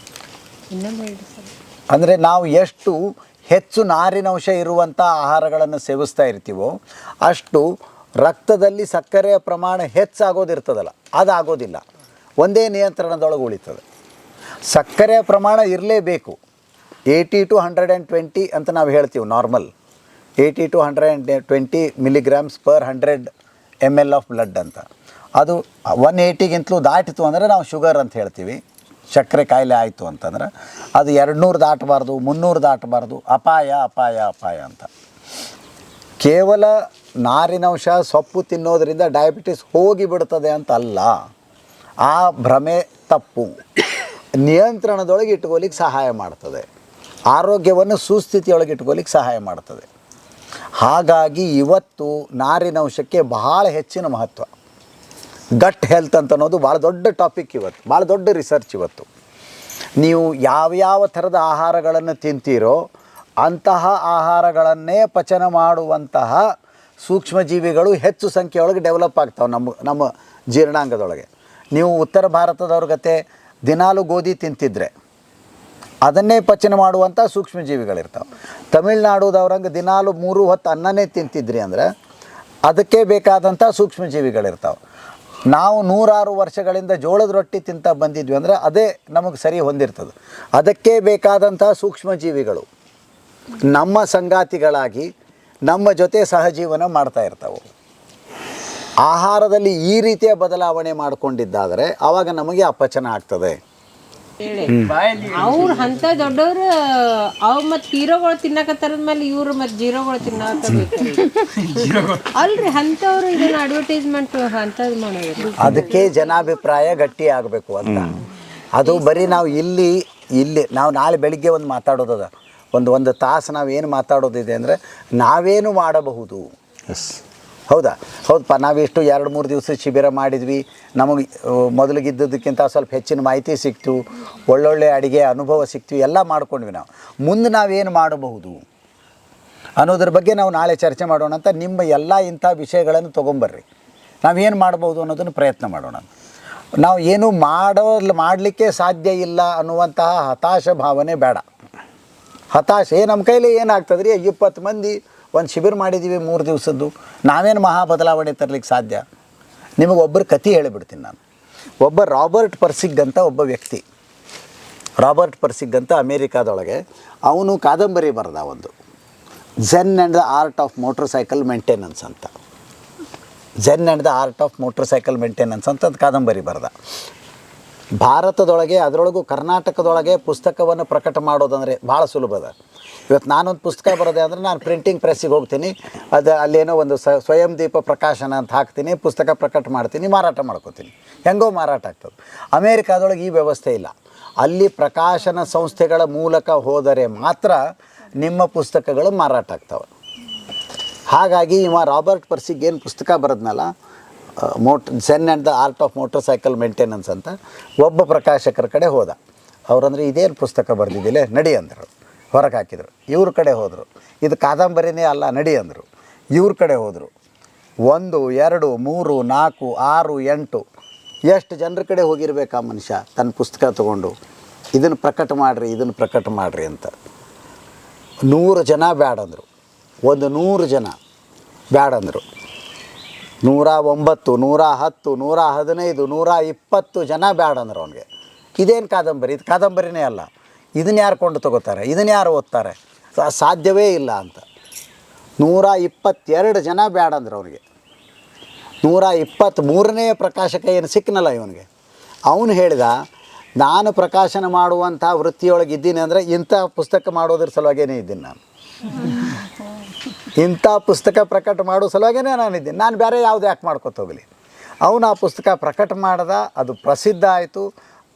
ಅಂದರೆ ನಾವು ಎಷ್ಟು ಹೆಚ್ಚು ನಾರಿನಂಶ ಇರುವಂಥ ಆಹಾರಗಳನ್ನು ಸೇವಿಸ್ತಾ ಇರ್ತೀವೋ ಅಷ್ಟು ರಕ್ತದಲ್ಲಿ ಸಕ್ಕರೆಯ ಪ್ರಮಾಣ ಹೆಚ್ಚಾಗೋದಿರ್ತದಲ್ಲ, ಅದಾಗೋದಿಲ್ಲ, ಒಂದೇ ನಿಯಂತ್ರಣದೊಳಗೆ ಉಳಿತದೆ. ಸಕ್ಕರೆಯ ಪ್ರಮಾಣ ಇರಲೇಬೇಕು. 80 to 120 ಅಂತ ನಾವು ಹೇಳ್ತೀವಿ normal. 80 to 120 milligrams per 100 ml of blood ಅಂತ. ಅದು 180ಗಿಂತಲೂ ದಾಟಿತು ಅಂದರೆ ನಾವು ಶುಗರ್ ಅಂತ ಹೇಳ್ತೀವಿ. ಸಕ್ಕರೆ ಕಾಯಿಲೆ ಆಯಿತು ಅಂತಂದ್ರೆ ಅದು 200 ದಾಟಬಾರ್ದು, 300 ದಾಟಬಾರ್ದು, ಅಪಾಯ ಅಂತ. ಕೇವಲ ನಾರಿನಂಶ ಸೊಪ್ಪು ತಿನ್ನೋದರಿಂದ ಡಯಾಬಿಟಿಸ್ ಹೋಗಿಬಿಡ್ತದೆ ಅಂತ ಅಲ್ಲ, ಆ ಭ್ರಮೆ ತಪ್ಪು. ನಿಯಂತ್ರಣದೊಳಗೆ ಇಟ್ಕೊಳ್ಳಿಕ್ಕೆ ಸಹಾಯ ಮಾಡ್ತದೆ, ಆರೋಗ್ಯವನ್ನು ಸುಸ್ಥಿತಿಯೊಳಗೆ ಇಟ್ಕೊಳ್ಳಿಕ್ಕೆ ಸಹಾಯ ಮಾಡ್ತದೆ. ಹಾಗಾಗಿ ಇವತ್ತು ನಾರಿನಂಶಕ್ಕೆ ಬಹಳ ಹೆಚ್ಚಿನ ಮಹತ್ವ. ಗಟ್ ಹೆಲ್ತ್ ಅಂತ ಅನ್ನೋದು ಭಾಳ ದೊಡ್ಡ ಟಾಪಿಕ್ ಇವತ್ತು, ಭಾಳ ದೊಡ್ಡ ರಿಸರ್ಚ್ ಇವತ್ತು. ನೀವು ಯಾವ್ಯಾವ ಥರದ ಆಹಾರಗಳನ್ನು ತಿಂತೀರೋ ಅಂತಹ ಆಹಾರಗಳನ್ನೇ ಪಚನ ಮಾಡುವಂತಹ ಸೂಕ್ಷ್ಮ ಜೀವಿಗಳು ಹೆಚ್ಚು ಸಂಖ್ಯೆಯೊಳಗೆ ಡೆವಲಪ್ ಆಗ್ತಾವೆ ನಮ್ಮ ಜೀರ್ಣಾಂಗದೊಳಗೆ. ನೀವು ಉತ್ತರ ಭಾರತದವ್ರ ಗತೆ ದಿನಾಲು ಗೋಧಿ ತಿಂತಿದ್ರೆ ಅದನ್ನೇ ಪಚನ ಮಾಡುವಂಥ ಸೂಕ್ಷ್ಮ ಜೀವಿಗಳಿರ್ತಾವೆ. ತಮಿಳ್ನಾಡುದವ್ರಂಗೆ ದಿನಾಲು 3 ಹೊತ್ತು ಅನ್ನನೇ ತಿಂತಿದ್ರಿ ಅಂದರೆ ಅದಕ್ಕೆ ಬೇಕಾದಂಥ ಸೂಕ್ಷ್ಮ ಜೀವಿಗಳಿರ್ತಾವೆ. ನಾವು 106 ವರ್ಷಗಳಿಂದ ಜೋಳದ ರೊಟ್ಟಿ ತಿಂತ ಬಂದಿದ್ವಿ ಅಂದರೆ ಅದೇ ನಮಗೆ ಸರಿ ಹೊಂದಿರ್ತದೆ. ಅದಕ್ಕೆ ಬೇಕಾದಂಥ ಸೂಕ್ಷ್ಮ ಜೀವಿಗಳು ನಮ್ಮ ಸಂಗಾತಿಗಳಾಗಿ ನಮ್ಮ ಜೊತೆ ಸಹಜೀವನ ಮಾಡ್ತಾ ಇರ್ತಾವೆ. ಆಹಾರದಲ್ಲಿ ಈ ರೀತಿಯ ಬದಲಾವಣೆ ಮಾಡಿಕೊಂಡಿದ್ದಾದರೆ ಆವಾಗ ನಮಗೆ ಅಪಚನ ಆಗ್ತದೆ. ಅವ್ರು ಅಂತ ದೊಡ್ಡವ್ರು ಅವ್ ಮತ್ ಹೀರೋಗಳು ತಿನ್ನಕತ್ತಾರದ್ಮೇಲೆ ಇವ್ರು ಮತ್ ಜೀರೋಗಳು ತಿನ್ನಕಬೇಕು ಅಲ್ರಿ. ಅಂತವ್ರು ಇದನ್ನ ಅಡ್ವರ್ಟೈಸ್ಮೆಂಟ್ ಅಂತದ್ ಮಾಡೋದು. ಅದಕ್ಕೆ ಜನಾಭಿಪ್ರಾಯ ಗಟ್ಟಿ ಆಗಬೇಕು ಅಂತ. ಅದು ಬರೀ ನಾವು ಇಲ್ಲಿ ನಾವು ನಾಳೆ ಬೆಳಿಗ್ಗೆ ಒಂದು ಮಾತಾಡೋದದ, ಒಂದು ತಾಸು ನಾವೇನು ಮಾತಾಡೋದಿದೆ ಅಂದರೆ ನಾವೇನು ಮಾಡಬಹುದು. ಹೌದಪ್ಪ, ನಾವೆಷ್ಟು 2-3 ದಿವಸ ಶಿಬಿರ ಮಾಡಿದ್ವಿ, ನಮಗೆ ಮೊದಲಿಗಿದ್ದದಕ್ಕಿಂತ ಸ್ವಲ್ಪ ಹೆಚ್ಚಿನ ಮಾಹಿತಿ ಸಿಕ್ತು, ಒಳ್ಳೊಳ್ಳೆ ಅಡುಗೆ ಅನುಭವ ಸಿಕ್ತು, ಎಲ್ಲ ಮಾಡ್ಕೊಂಡ್ವಿ. ನಾವು ಮುಂದೆ ನಾವೇನು ಮಾಡಬಹುದು ಅನ್ನೋದ್ರ ಬಗ್ಗೆ ನಾವು ನಾಳೆ ಚರ್ಚೆ ಮಾಡೋಣ ಅಂತ. ನಿಮ್ಮ ಎಲ್ಲ ಇಂಥ ವಿಷಯಗಳನ್ನು ತೊಗೊಂಬರ್ರಿ, ನಾವೇನು ಮಾಡ್ಬೋದು ಅನ್ನೋದನ್ನು ಪ್ರಯತ್ನ ಮಾಡೋಣ. ನಾವು ಏನು ಮಾಡಲಿಕ್ಕೆ ಸಾಧ್ಯ ಇಲ್ಲ ಅನ್ನುವಂತಹ ಹತಾಶ ಭಾವನೆ ಬೇಡ. ಹತಾಶೆ ನಮ್ಮ ಕೈಲಿ ಏನಾಗ್ತದೆ ರೀ, 20 ಮಂದಿ ಒಂದು ಶಿಬಿರ ಮಾಡಿದ್ದೀವಿ 3 ದಿವಸದ್ದು, ನಾವೇನು ಮಹಾ ಬದಲಾವಣೆ ತರಲಿಕ್ಕೆ ಸಾಧ್ಯ? ನಿಮಗೆ ಒಬ್ಬರು ಕತೆ ಹೇಳಿಬಿಡ್ತೀನಿ ನಾನು. ಒಬ್ಬ ರಾಬರ್ಟ್ ಪರ್ಸಿಗ್ ಅಂತ ಒಬ್ಬ ವ್ಯಕ್ತಿ, ರಾಬರ್ಟ್ ಪರ್ಸಿಗ್ ಅಂತ ಅಮೇರಿಕಾದೊಳಗೆ ಅವನು ಕಾದಂಬರಿ ಬರೆದ ಒಂದು, Zen and the art of motorcycle maintenance ಅಂತ. Zen and the art of motorcycle maintenance ಅಂತ ಅದು ಕಾದಂಬರಿ ಬರೆದ. ಭಾರತದೊಳಗೆ ಅದರೊಳಗೂ ಕರ್ನಾಟಕದೊಳಗೆ ಪುಸ್ತಕವನ್ನು ಪ್ರಕಟ ಮಾಡೋದಂದರೆ ಭಾಳ ಸುಲಭದ. ಇವತ್ತು ನಾನೊಂದು ಪುಸ್ತಕ ಬರೋದೆ ಅಂದರೆ ನಾನು ಪ್ರಿಂಟಿಂಗ್ ಪ್ರೆಸ್ಸಿಗೆ ಹೋಗ್ತೀನಿ, ಅಲ್ಲೇನೋ ಒಂದು ಸ್ವಯಂ ದೀಪ ಪ್ರಕಾಶನ ಅಂತ ಹಾಕ್ತೀನಿ, ಪುಸ್ತಕ ಪ್ರಕಟ ಮಾಡ್ತೀನಿ, ಮಾರಾಟ ಮಾಡ್ಕೋತೀನಿ, ಹೆಂಗೋ ಮಾರಾಟ ಆಗ್ತದೆ. ಅಮೇರಿಕಾದೊಳಗೆ ಈ ವ್ಯವಸ್ಥೆ ಇಲ್ಲ. ಅಲ್ಲಿ ಪ್ರಕಾಶನ ಸಂಸ್ಥೆಗಳ ಮೂಲಕ ಹೋದರೆ ಮಾತ್ರ ನಿಮ್ಮ ಪುಸ್ತಕಗಳು ಮಾರಾಟ ಆಗ್ತವೆ. ಹಾಗಾಗಿ ಇವ ರಾಬರ್ಟ್ ಪರ್ಸಿಗ್ ಏನು ಪುಸ್ತಕ ಬರೆದ್ನಲ್ಲ, Zen and the art of motorcycle maintenance ಅಂತ, ಒಬ್ಬ ಪ್ರಕಾಶಕರ ಕಡೆ ಹೋದ. ಅವರಂದ್ರೆ ಇದೇನು ಪುಸ್ತಕ ಬರೆದಿದ್ದಿಲ್ಲ, ನಡಿ ಅಂದರು, ಹೊರಗೆ ಹಾಕಿದರು. ಇವ್ರ ಕಡೆ ಹೋದರು, ಇದು ಕಾದಂಬರಿನೇ ಅಲ್ಲ, ನಡಿ ಅಂದರು. ಇವ್ರ ಕಡೆ ಹೋದರು. 1, 2, 3, 4, 6, 8 ಎಷ್ಟು ಜನರ ಕಡೆ ಹೋಗಿರ್ಬೇಕು ಆ ಮನುಷ್ಯ ತನ್ನ ಪುಸ್ತಕ ತೊಗೊಂಡು, ಇದನ್ನು ಪ್ರಕಟ ಮಾಡಿರಿ, ಇದನ್ನು ಪ್ರಕಟ ಮಾಡಿರಿ ಅಂತ. 100 ಜನ ಬ್ಯಾಡಂದರು, 100 ಜನ ಬ್ಯಾಡಂದರು. 109, 110, 115, 120 ಜನ ಬ್ಯಾಡಂದ್ರು ಅವನಿಗೆ. ಇದೇನು ಕಾದಂಬರಿ, ಇದು ಕಾದಂಬರಿನೇ ಅಲ್ಲ, ಇದನ್ನು ಯಾರು ಕೊಂಡು ತಗೋತಾರೆ, ಇದನ್ನು ಯಾರು ಓದ್ತಾರೆ, ಸಾಧ್ಯವೇ ಇಲ್ಲ ಅಂತ. 122 ಜನ ಬ್ಯಾಡಂದ್ರು ಅವನಿಗೆ. 123ನೇ ಪ್ರಕಾಶಕ ಏನು ಸಿಕ್ಕನಲ್ಲ ಇವನಿಗೆ, ಅವನು ಹೇಳಿದ, ನಾನು ಪ್ರಕಾಶನ ಮಾಡುವಂಥ ವೃತ್ತಿಯೊಳಗೆ ಇದ್ದೀನಿ ಅಂದರೆ ಇಂಥ ಪುಸ್ತಕ ಮಾಡೋದ್ರ ಸಲುವಾಗೇ ಇದ್ದೀನಿ ನಾನು, ಇಂಥ ಪುಸ್ತಕ ಪ್ರಕಟ ಮಾಡೋ ಸಲುವಾಗೇ ನಾನಿದ್ದೀನಿ, ನಾನು ಬೇರೆ ಯಾವುದು ಯಾಕೆ ಮಾಡ್ಕೊತ ಹೋಗಲಿ. ಅವನು ಆ ಪುಸ್ತಕ ಪ್ರಕಟ ಮಾಡ್ದ, ಅದು ಪ್ರಸಿದ್ಧ ಆಯಿತು,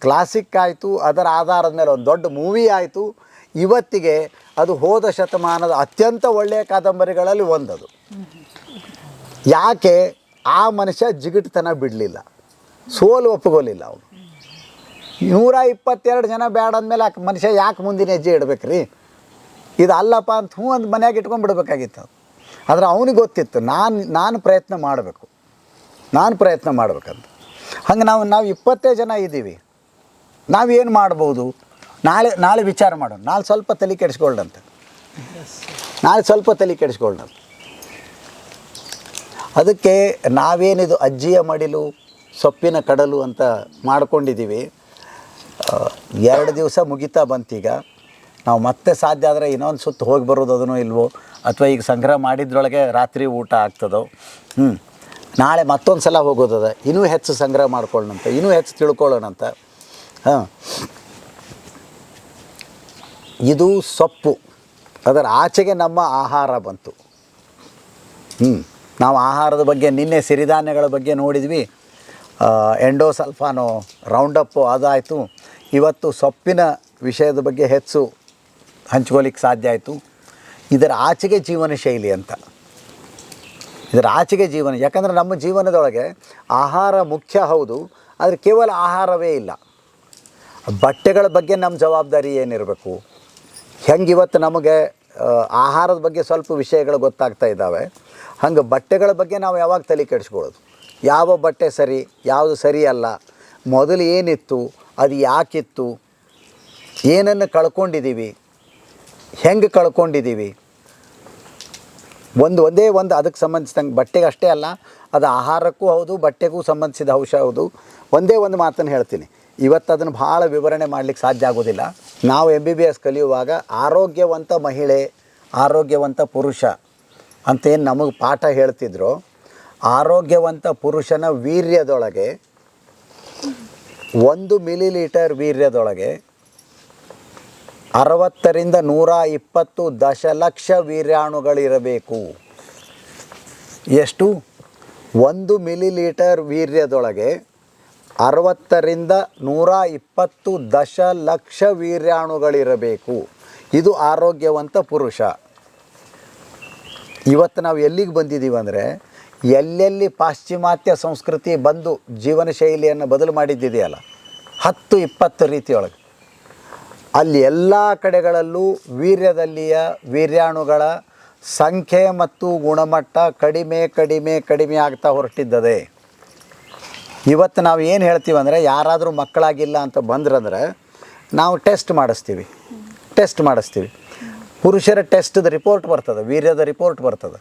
ಕ್ಲಾಸಿಕ್ ಆಯಿತು, ಅದರ ಆಧಾರದ ಮೇಲೆ ಒಂದು ದೊಡ್ಡ ಮೂವಿ ಆಯಿತು. ಇವತ್ತಿಗೆ ಅದು ಹೋದ ಶತಮಾನದ ಅತ್ಯಂತ ಒಳ್ಳೆಯ ಕಾದಂಬರಿಗಳಲ್ಲಿ ಒಂದದು. ಯಾಕೆ ಆ ಮನುಷ್ಯ ಜಿಗಿಟುತನ ಬಿಡಲಿಲ್ಲ, ಸೋಲು ಒಪ್ಪಗೋಲಿಲ್ಲ. ಅವನು 122 ಜನ ಬ್ಯಾಡ ಅಂದಮೇಲೆ ಆ ಮನುಷ್ಯ ಯಾಕೆ ಮುಂದಿನ ಹೆಜ್ಜೆ ಇಡಬೇಕ್ರಿ, ಇದು ಅಲ್ಲಪ್ಪ ಅಂತ ಒಂದು ಮನೆಯಾಗ ಇಟ್ಕೊಂಡ್ಬಿಡ್ಬೇಕಾಗಿತ್ತು. ಆದರೆ ಅವನಿಗೆ ಗೊತ್ತಿತ್ತು ನಾನು ಪ್ರಯತ್ನ ಮಾಡಬೇಕು, ನಾನು ಪ್ರಯತ್ನ ಮಾಡ್ಬೇಕಂತ. ಹಂಗೆ ನಾವು 20 ಜನ ಇದ್ದೀವಿ, ನಾವೇನು ಮಾಡ್ಬೋದು, ನಾಳೆ ವಿಚಾರ ಮಾಡೋಣ, ನಾಳೆ ಸ್ವಲ್ಪ ತಲೆ ಕೆಡಿಸ್ಕೊಳ್ಳಂತೆ, ನಾಳೆ ಸ್ವಲ್ಪ ತಲೆ ಕೆಡಿಸ್ಕೊಳ್ಳಂತೆ. ಅದಕ್ಕೆ ನಾವೇನಿದು ಅಜ್ಜಿಯ ಮಡಿಲು ಸೊಪ್ಪಿನ ಕಡಲು ಅಂತ ಮಾಡ್ಕೊಂಡಿದ್ದೀವಿ. 2 ದಿವಸ ಮುಗಿತಾ ಬಂತೀಗ. ನಾವು ಮತ್ತೆ ಸಾಧ್ಯ ಆದರೆ ಇನ್ನೊಂದು ಸುತ್ತು ಹೋಗಿ ಬರೋದು ಅದನ್ನೋ ಇಲ್ವೋ, ಅಥವಾ ಈಗ ಸಂಗ್ರಹ ಮಾಡಿದ್ರೊಳಗೆ ರಾತ್ರಿ ಊಟ ಆಗ್ತದೋ. ನಾಳೆ ಮತ್ತೊಂದು ಸಲ ಹೋಗೋದದ, ಇನ್ನೂ ಹೆಚ್ಚು ಸಂಗ್ರಹ ಮಾಡ್ಕೊಳ್ಳೋಣಂತ, ಇನ್ನೂ ಹೆಚ್ಚು ತಿಳ್ಕೊಳ್ಳೋಣಂತ. ಇದು ಸೊಪ್ಪು, ಅದರ ಆಚೆಗೆ ನಮ್ಮ ಆಹಾರ ಬಂತು. ನಾವು ಆಹಾರದ ಬಗ್ಗೆ ನಿನ್ನೆ ಸಿರಿಧಾನ್ಯಗಳ ಬಗ್ಗೆ ನೋಡಿದ್ವಿ, ಎಂಡೋಸಲ್ಫಾನೋ ರೌಂಡಪ್ಪು ಅದಾಯಿತು. ಇವತ್ತು ಸೊಪ್ಪಿನ ವಿಷಯದ ಬಗ್ಗೆ ಹೆಚ್ಚು ಹಂಚ್ಕೊಳ್ಳಿಕ್ಕೆ ಸಾಧ್ಯ ಆಯಿತು. ಇದರ ಆಚೆಗೆ ಜೀವನ ಶೈಲಿ ಅಂತ, ಇದರ ಆಚೆಗೆ ಜೀವನ. ಯಾಕಂದರೆ ನಮ್ಮ ಜೀವನದೊಳಗೆ ಆಹಾರ ಮುಖ್ಯ ಹೌದು, ಆದರೆ ಕೇವಲ ಆಹಾರವೇ ಇಲ್ಲ, ಬಟ್ಟೆಗಳ ಬಗ್ಗೆ ನಮ್ಮ ಜವಾಬ್ದಾರಿ ಏನಿರಬೇಕು. ಹೆಂಗೆ ಇವತ್ತು ನಮಗೆ ಆಹಾರದ ಬಗ್ಗೆ ಸ್ವಲ್ಪ ವಿಷಯಗಳು ಗೊತ್ತಾಗ್ತಾ ಇದ್ದಾವೆ. ಹಂಗೆ ಬಟ್ಟೆಗಳ ಬಗ್ಗೆ ನಾವು ಯಾವಾಗ ತಲೆ ಕೆಡಿಸ್ಕೊಳ್ಳೋದು, ಯಾವ ಬಟ್ಟೆ ಸರಿ ಯಾವುದು ಸರಿ ಅಲ್ಲ, ಮೊದಲು ಏನಿತ್ತು ಅದು ಯಾಕಿತ್ತು, ಏನನ್ನು ಕಳ್ಕೊಂಡಿದ್ದೀವಿ, ಹೆಂಗೆ ಕಳ್ಕೊಂಡಿದ್ದೀವಿ, ಒಂದೇ ಒಂದು ಅದಕ್ಕೆ ಸಂಬಂಧಿಸಿದಂಗೆ ಬಟ್ಟೆಗೆ ಅಷ್ಟೇ ಅಲ್ಲ, ಅದು ಆಹಾರಕ್ಕೂ ಹೌದು ಬಟ್ಟೆಗೂ ಸಂಬಂಧಿಸಿದ ಅಂಶ ಹೌದು. ಒಂದೇ ಒಂದು ಮಾತನ್ನು ಹೇಳ್ತೀನಿ, ಇವತ್ತು ಅದನ್ನು ಭಾಳ ವಿವರಣೆ ಮಾಡಲಿಕ್ಕೆ ಸಾಧ್ಯ ಆಗೋದಿಲ್ಲ. ನಾವು MBBS ಕಲಿಯುವಾಗ ಆರೋಗ್ಯವಂತ ಮಹಿಳೆ ಆರೋಗ್ಯವಂತ ಪುರುಷ ಅಂತೇನು ನಮಗೆ ಪಾಠ ಹೇಳ್ತಿದ್ರು, ಆರೋಗ್ಯವಂತ ಪುರುಷನ ವೀರ್ಯದೊಳಗೆ 1 ಮಿಲಿಲೀಟರ್ ವೀರ್ಯದೊಳಗೆ 60ರಿಂದ 120 ದಶಲಕ್ಷ ವೀರ್ಯಾಣುಗಳಿರಬೇಕು. ಎಷ್ಟು? 1 ಮಿಲಿಲೀಟರ್ ವೀರ್ಯದೊಳಗೆ 60ರಿಂದ 120 ದಶಲಕ್ಷ ವೀರ್ಯಾಣುಗಳಿರಬೇಕು. ಇದು ಆರೋಗ್ಯವಂತ ಪುರುಷ. ಇವತ್ತು ನಾವು ಎಲ್ಲಿಗೆ ಬಂದಿದ್ದೀವಿ ಅಂದರೆ, ಎಲ್ಲೆಲ್ಲಿ ಪಾಶ್ಚಿಮಾತ್ಯ ಸಂಸ್ಕೃತಿ ಬಂದು ಜೀವನ ಶೈಲಿಯನ್ನು ಬದಲು ಮಾಡಿದ್ದಿದೆಯಲ್ಲ 10-20 ರೀತಿಯೊಳಗೆ, ಅಲ್ಲಿ ಎಲ್ಲ ಕಡೆಗಳಲ್ಲೂ ವೀರ್ಯದಲ್ಲಿಯ ವೀರ್ಯಾಣುಗಳ ಸಂಖ್ಯೆ ಮತ್ತು ಗುಣಮಟ್ಟ ಕಡಿಮೆ ಆಗ್ತಾ ಹೊರಟಿದ್ದದೆ. ಇವತ್ತು ನಾವು ಏನು ಹೇಳ್ತೀವಿ ಅಂದರೆ, ಯಾರಾದರೂ ಮಕ್ಕಳಾಗಿಲ್ಲ ಅಂತ ಬಂದ್ರಂದ್ರೆ ನಾವು ಟೆಸ್ಟ್ ಮಾಡಿಸ್ತೀವಿ. ಪುರುಷರ ಟೆಸ್ಟ್ದು ರಿಪೋರ್ಟ್ ಬರ್ತದೆ, ವೀರ್ಯದ ರಿಪೋರ್ಟ್ ಬರ್ತದೆ.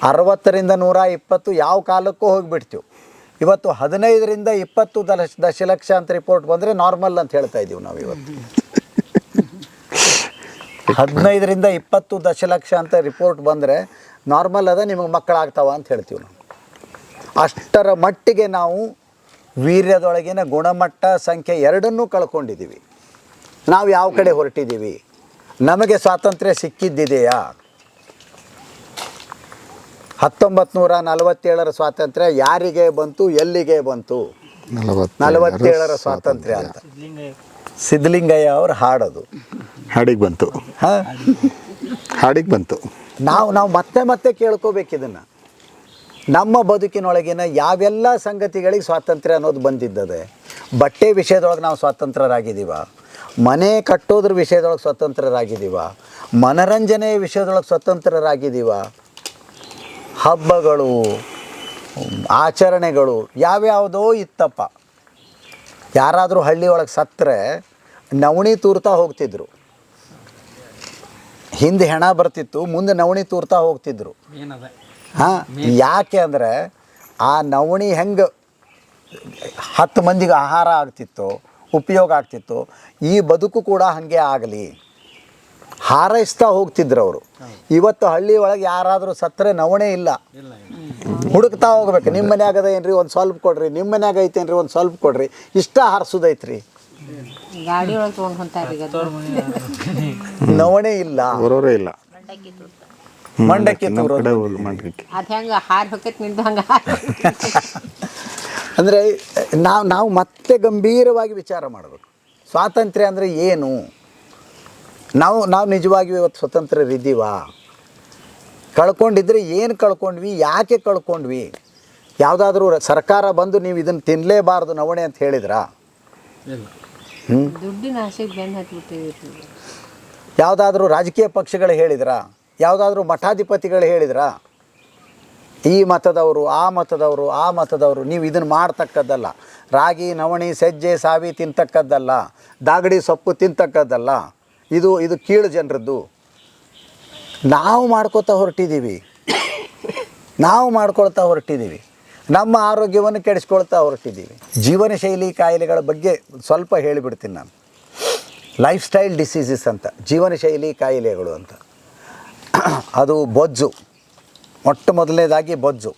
60ರಿಂದ 120 ಯಾವ ಕಾಲಕ್ಕೂ ಹೋಗಿಬಿಡ್ತೀವಿ. ಇವತ್ತು 15ರಿಂದ 20 ದಶಲಕ್ಷ ಅಂತ ರಿಪೋರ್ಟ್ ಬಂದರೆ ನಾರ್ಮಲ್ ಅಂತ ಹೇಳ್ತಾ ಇದ್ದೀವಿ ನಾವು. ಇವತ್ತು 15ರಿಂದ 20 ದಶಲಕ್ಷ ಅಂತ ರಿಪೋರ್ಟ್ ಬಂದರೆ ನಾರ್ಮಲ್ ಅದ, ನಿಮಗೆ ಮಕ್ಕಳಾಗ್ತಾವ ಅಂತ ಹೇಳ್ತೀವಿ ನಾವು. ಅಷ್ಟರ ಮಟ್ಟಿಗೆ ನಾವು ವೀರ್ಯದೊಳಗಿನ ಗುಣಮಟ್ಟ ಸಂಖ್ಯೆ ಎರಡನ್ನೂ ಕಳ್ಕೊಂಡಿದ್ದೀವಿ. ನಾವು ಯಾವ ಕಡೆ ಹೊರಟಿದ್ದೀವಿ? ನಮಗೆ ಸ್ವಾತಂತ್ರ್ಯ ಸಿಕ್ಕಿದ್ದಿದೆಯಾ? 1947ರ ಸ್ವಾತಂತ್ರ್ಯ ಯಾರಿಗೆ ಬಂತು, ಎಲ್ಲಿಗೆ ಬಂತು? 47ರ ಸ್ವಾತಂತ್ರ್ಯ ಅಂತ ಸಿದ್ಧಲಿಂಗಯ್ಯ ಅವ್ರು ಹಾಡೋದು ಹಾಡಿಗೆ ಬಂತು. ನಾವು ಮತ್ತೆ ಕೇಳ್ಕೋಬೇಕು ಇದನ್ನು. ನಮ್ಮ ಬದುಕಿನೊಳಗಿನ ಯಾವೆಲ್ಲ ಸಂಗತಿಗಳಿಗೆ ಸ್ವಾತಂತ್ರ್ಯ ಅನ್ನೋದು ಬಂದಿದ್ದದೆ. ಬಟ್ಟೆ ವಿಷಯದೊಳಗೆ ನಾವು ಸ್ವತಂತ್ರರಾಗಿದ್ದೀವ, ಮನೆ ಕಟ್ಟೋದ್ರ ವಿಷಯದೊಳಗೆ ಸ್ವತಂತ್ರರಾಗಿದ್ದೀವ, ಮನರಂಜನೆ ವಿಷಯದೊಳಗೆ ಸ್ವತಂತ್ರರಾಗಿದ್ದೀವ, ಹಬ್ಬಗಳು ಆಚರಣೆಗಳು ಯಾವ್ಯಾವುದೋ ಇತ್ತಪ್ಪ. ಯಾರಾದರೂ ಹಳ್ಳಿಯೊಳಗೆ ಸತ್ತರೆ ನವಣಿ ತೂರ್ತಾ ಹೋಗ್ತಿದ್ರು. ಹಿಂದೆ ಹೆಣ ಬರ್ತಿತ್ತು, ಮುಂದೆ ನವಣಿ ತೂರ್ತಾ ಹೋಗ್ತಿದ್ರು. ಯಾಕೆ ಅಂದರೆ ಆ ನವಣಿ ಹೆಂಗೆ 10 ಮಂದಿಗೆ ಆಹಾರ ಆಗ್ತಿತ್ತು, ಉಪಯೋಗ ಆಗ್ತಿತ್ತು, ಈ ಬದುಕು ಕೂಡ ಹಾಗೆ ಆಗಲಿ ಹಾರೈಸ್ತಾ ಹೋಗ್ತಿದ್ರು ಅವರು. ಇವತ್ತು ಹಳ್ಳಿ ಒಳಗೆ ಯಾರಾದರೂ ಸತ್ತರೆ ನವಣೆ ಇಲ್ಲ, ಹುಡುಕ್ತಾ ಹೋಗ್ಬೇಕು. ನಿಮ್ಮ ಮನ್ಯಾಗ ಅದ ಏನ್ರಿ ಒಂದು ಸ್ವಲ್ಪ ಕೊಡ್ರಿ, ನಿಮ್ಮ ಮನ್ಯಾಗ ಐತೇನ್ರಿ ಒಂದು ಸ್ವಲ್ಪ ಕೊಡ್ರಿ, ಇಷ್ಟ ಹಾರಿಸೋದೈತ್ರಿ. ಗಾಡಿ ಒಳಗೆ ತೊಗೊಂಡು ಹೊಂಟಾರಿ ನವಣೆ ಇಲ್ಲ, ಇಲ್ಲ ಮಂಡಕ್ಕಿ ಅದು ಹೆಂಗೆ ಹಾರಿ ಹೊಕ್ಕೈತಿ ನಿಂದು ಹಂಗೆ ಅಂದರೆ ನಾವು ಮತ್ತೆ ಗಂಭೀರವಾಗಿ ವಿಚಾರ ಮಾಡಬೇಕು. ಸ್ವಾತಂತ್ರ್ಯ ಅಂದರೆ ಏನು? ನಾವು ನಿಜವಾಗಿಯೂ ಇವತ್ತು ಸ್ವತಂತ್ರರಿದ್ದೀವ? ಕಳ್ಕೊಂಡಿದ್ರೆ ಏನು ಕಳ್ಕೊಂಡ್ವಿ, ಯಾಕೆ ಕಳ್ಕೊಂಡ್ವಿ? ಯಾವುದಾದ್ರೂ ಸರ್ಕಾರ ಬಂದು ನೀವು ಇದನ್ನು ತಿನ್ನಲೇಬಾರ್ದು ನವಣೆ ಅಂತ ಹೇಳಿದ್ರಾ? ದುಡ್ಡಿನ ಆಸೆಗೆ ಬೆನ್ನು ಹತ್ಬಿಟ್ಟಿದ್ದೀವಿ. ಯಾವುದಾದ್ರೂ ರಾಜಕೀಯ ಪಕ್ಷಗಳು ಹೇಳಿದ್ರಾ? ಯಾವುದಾದ್ರೂ ಮಠಾಧಿಪತಿಗಳು ಹೇಳಿದ್ರಾ? ಈ ಮತದವರು ಆ ಮತದವರು ನೀವು ಇದನ್ನು ಮಾಡ್ತಕ್ಕದ್ದಲ್ಲ, ರಾಗಿ ನವಣಿ ಸಜ್ಜೆ ಸಾವಿ ತಿಂತಕ್ಕದ್ದಲ್ಲ, ದಾಗಡಿ ಸೊಪ್ಪು ತಿಂತಕ್ಕದ್ದಲ್ಲ, ಇದು ಕೀಳು ಜನರದ್ದು. ನಾವು ಮಾಡ್ಕೊಳ್ತಾ ಹೊರಟಿದ್ದೀವಿ. ನಮ್ಮ ಆರೋಗ್ಯವನ್ನು ಕೆಡಿಸ್ಕೊಳ್ತಾ ಹೊರಟಿದ್ದೀವಿ. ಜೀವನ ಶೈಲಿ ಕಾಯಿಲೆಗಳ ಬಗ್ಗೆ ಸ್ವಲ್ಪ ಹೇಳಿಬಿಡ್ತೀನಿ ನಾನು. ಲೈಫ್ ಸ್ಟೈಲ್ ಡಿಸೀಸಸ್ ಅಂತ, ಜೀವನ ಶೈಲಿ ಕಾಯಿಲೆಗಳು ಅಂತ. ಅದು ಬೊಜ್ಜು, ಮೊದಲನೇದಾಗಿ ಬೊಜ್ಜು.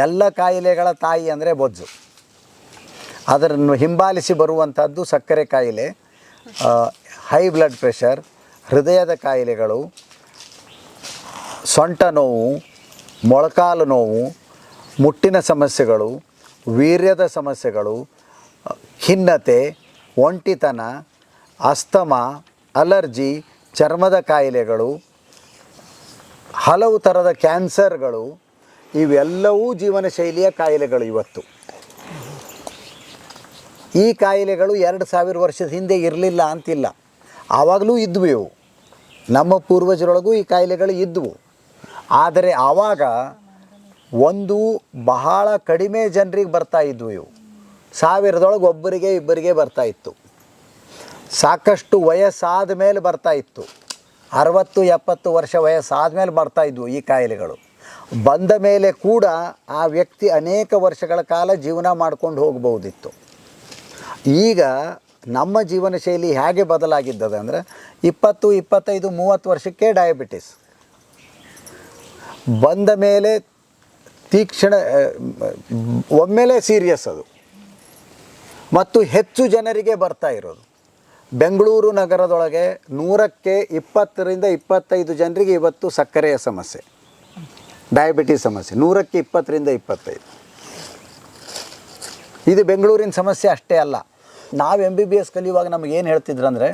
ಎಲ್ಲ ಕಾಯಿಲೆಗಳ ತಾಯಿ ಅಂದರೆ ಬೊಜ್ಜು. ಅದನ್ನು ಹಿಂಬಾಲಿಸಿ ಬರುವಂಥದ್ದು ಸಕ್ಕರೆ ಕಾಯಿಲೆ, ಹೈ ಬ್ಲಡ್ ಪ್ರೆಷರ್, ಹೃದಯದ ಕಾಯಿಲೆಗಳು, ಸೊಂಟ ನೋವು, ಮೊಳಕಾಲು ನೋವು, ಮುಟ್ಟಿನ ಸಮಸ್ಯೆಗಳು, ವೀರ್ಯದ ಸಮಸ್ಯೆಗಳು, ಖಿನ್ನತೆ, ಒಂಟಿತನ, ಅಸ್ತಮಾ, ಅಲರ್ಜಿ, ಚರ್ಮದ ಕಾಯಿಲೆಗಳು, ಹಲವು ಥರದ ಕ್ಯಾನ್ಸರ್ಗಳು, ಇವೆಲ್ಲವೂ ಜೀವನ ಶೈಲಿಯ ಕಾಯಿಲೆಗಳು. ಇವತ್ತು ಈ ಕಾಯಿಲೆಗಳು 2000 ವರ್ಷದ ಹಿಂದೆ ಇರಲಿಲ್ಲ ಅಂತಿಲ್ಲ, ಆವಾಗಲೂ ಇದ್ವು ಇವು. ನಮ್ಮ ಪೂರ್ವಜರೊಳಗೂ ಈ ಕಾಯಿಲೆಗಳು ಇದ್ದವು. ಆದರೆ ಆವಾಗ ಒಂದು ಬಹಳ ಕಡಿಮೆ ಜನರಿಗೆ ಬರ್ತಾ ಇದ್ವು ಇವು. 1000ದೊಳಗೆ ಒಬ್ಬರಿಗೆ ಇಬ್ಬರಿಗೆ ಬರ್ತಾ ಇತ್ತು. ಸಾಕಷ್ಟು ವಯಸ್ಸಾದ ಮೇಲೆ ಬರ್ತಾ ಇತ್ತು. 60-70 ವರ್ಷ ವಯಸ್ಸಾದ ಮೇಲೆ ಬರ್ತಾ ಇದ್ವು ಈ ಕಾಯಿಲೆಗಳು. ಬಂದ ಮೇಲೆ ಕೂಡ ಆ ವ್ಯಕ್ತಿ ಅನೇಕ ವರ್ಷಗಳ ಕಾಲ ಜೀವನ ಮಾಡ್ಕೊಂಡು ಹೋಗ್ಬೋದಿತ್ತು. ಈಗ ನಮ್ಮ ಜೀವನ ಶೈಲಿ ಹೇಗೆ ಬದಲಾಗಿದ್ದದೆ ಅಂದರೆ 20, 25, 30 ವರ್ಷಕ್ಕೆ ಡಯಾಬಿಟಿಸ್ ಬಂದ ಮೇಲೆ ತೀಕ್ಷ್ಣ ಒಮ್ಮೆಲೇ ಸೀರಿಯಸ್ ಅದು, ಮತ್ತು ಹೆಚ್ಚು ಜನರಿಗೆ ಬರ್ತಾ ಇರೋದು. ಬೆಂಗಳೂರು ನಗರದೊಳಗೆ 100ಕ್ಕೆ 20ರಿಂದ 25 ಜನರಿಗೆ ಇವತ್ತು ಸಕ್ಕರೆಯ ಸಮಸ್ಯೆ, ಡಯಾಬಿಟಿಸ್ ಸಮಸ್ಯೆ. 100ಕ್ಕೆ 20ರಿಂದ 25. ಇದು ಬೆಂಗಳೂರಿನ ಸಮಸ್ಯೆ ಅಷ್ಟೇ ಅಲ್ಲ. ನಾವು MBBS ಕಲಿಯುವಾಗ ನಮಗೇನು ಹೇಳ್ತಿದ್ರು ಅಂದರೆ,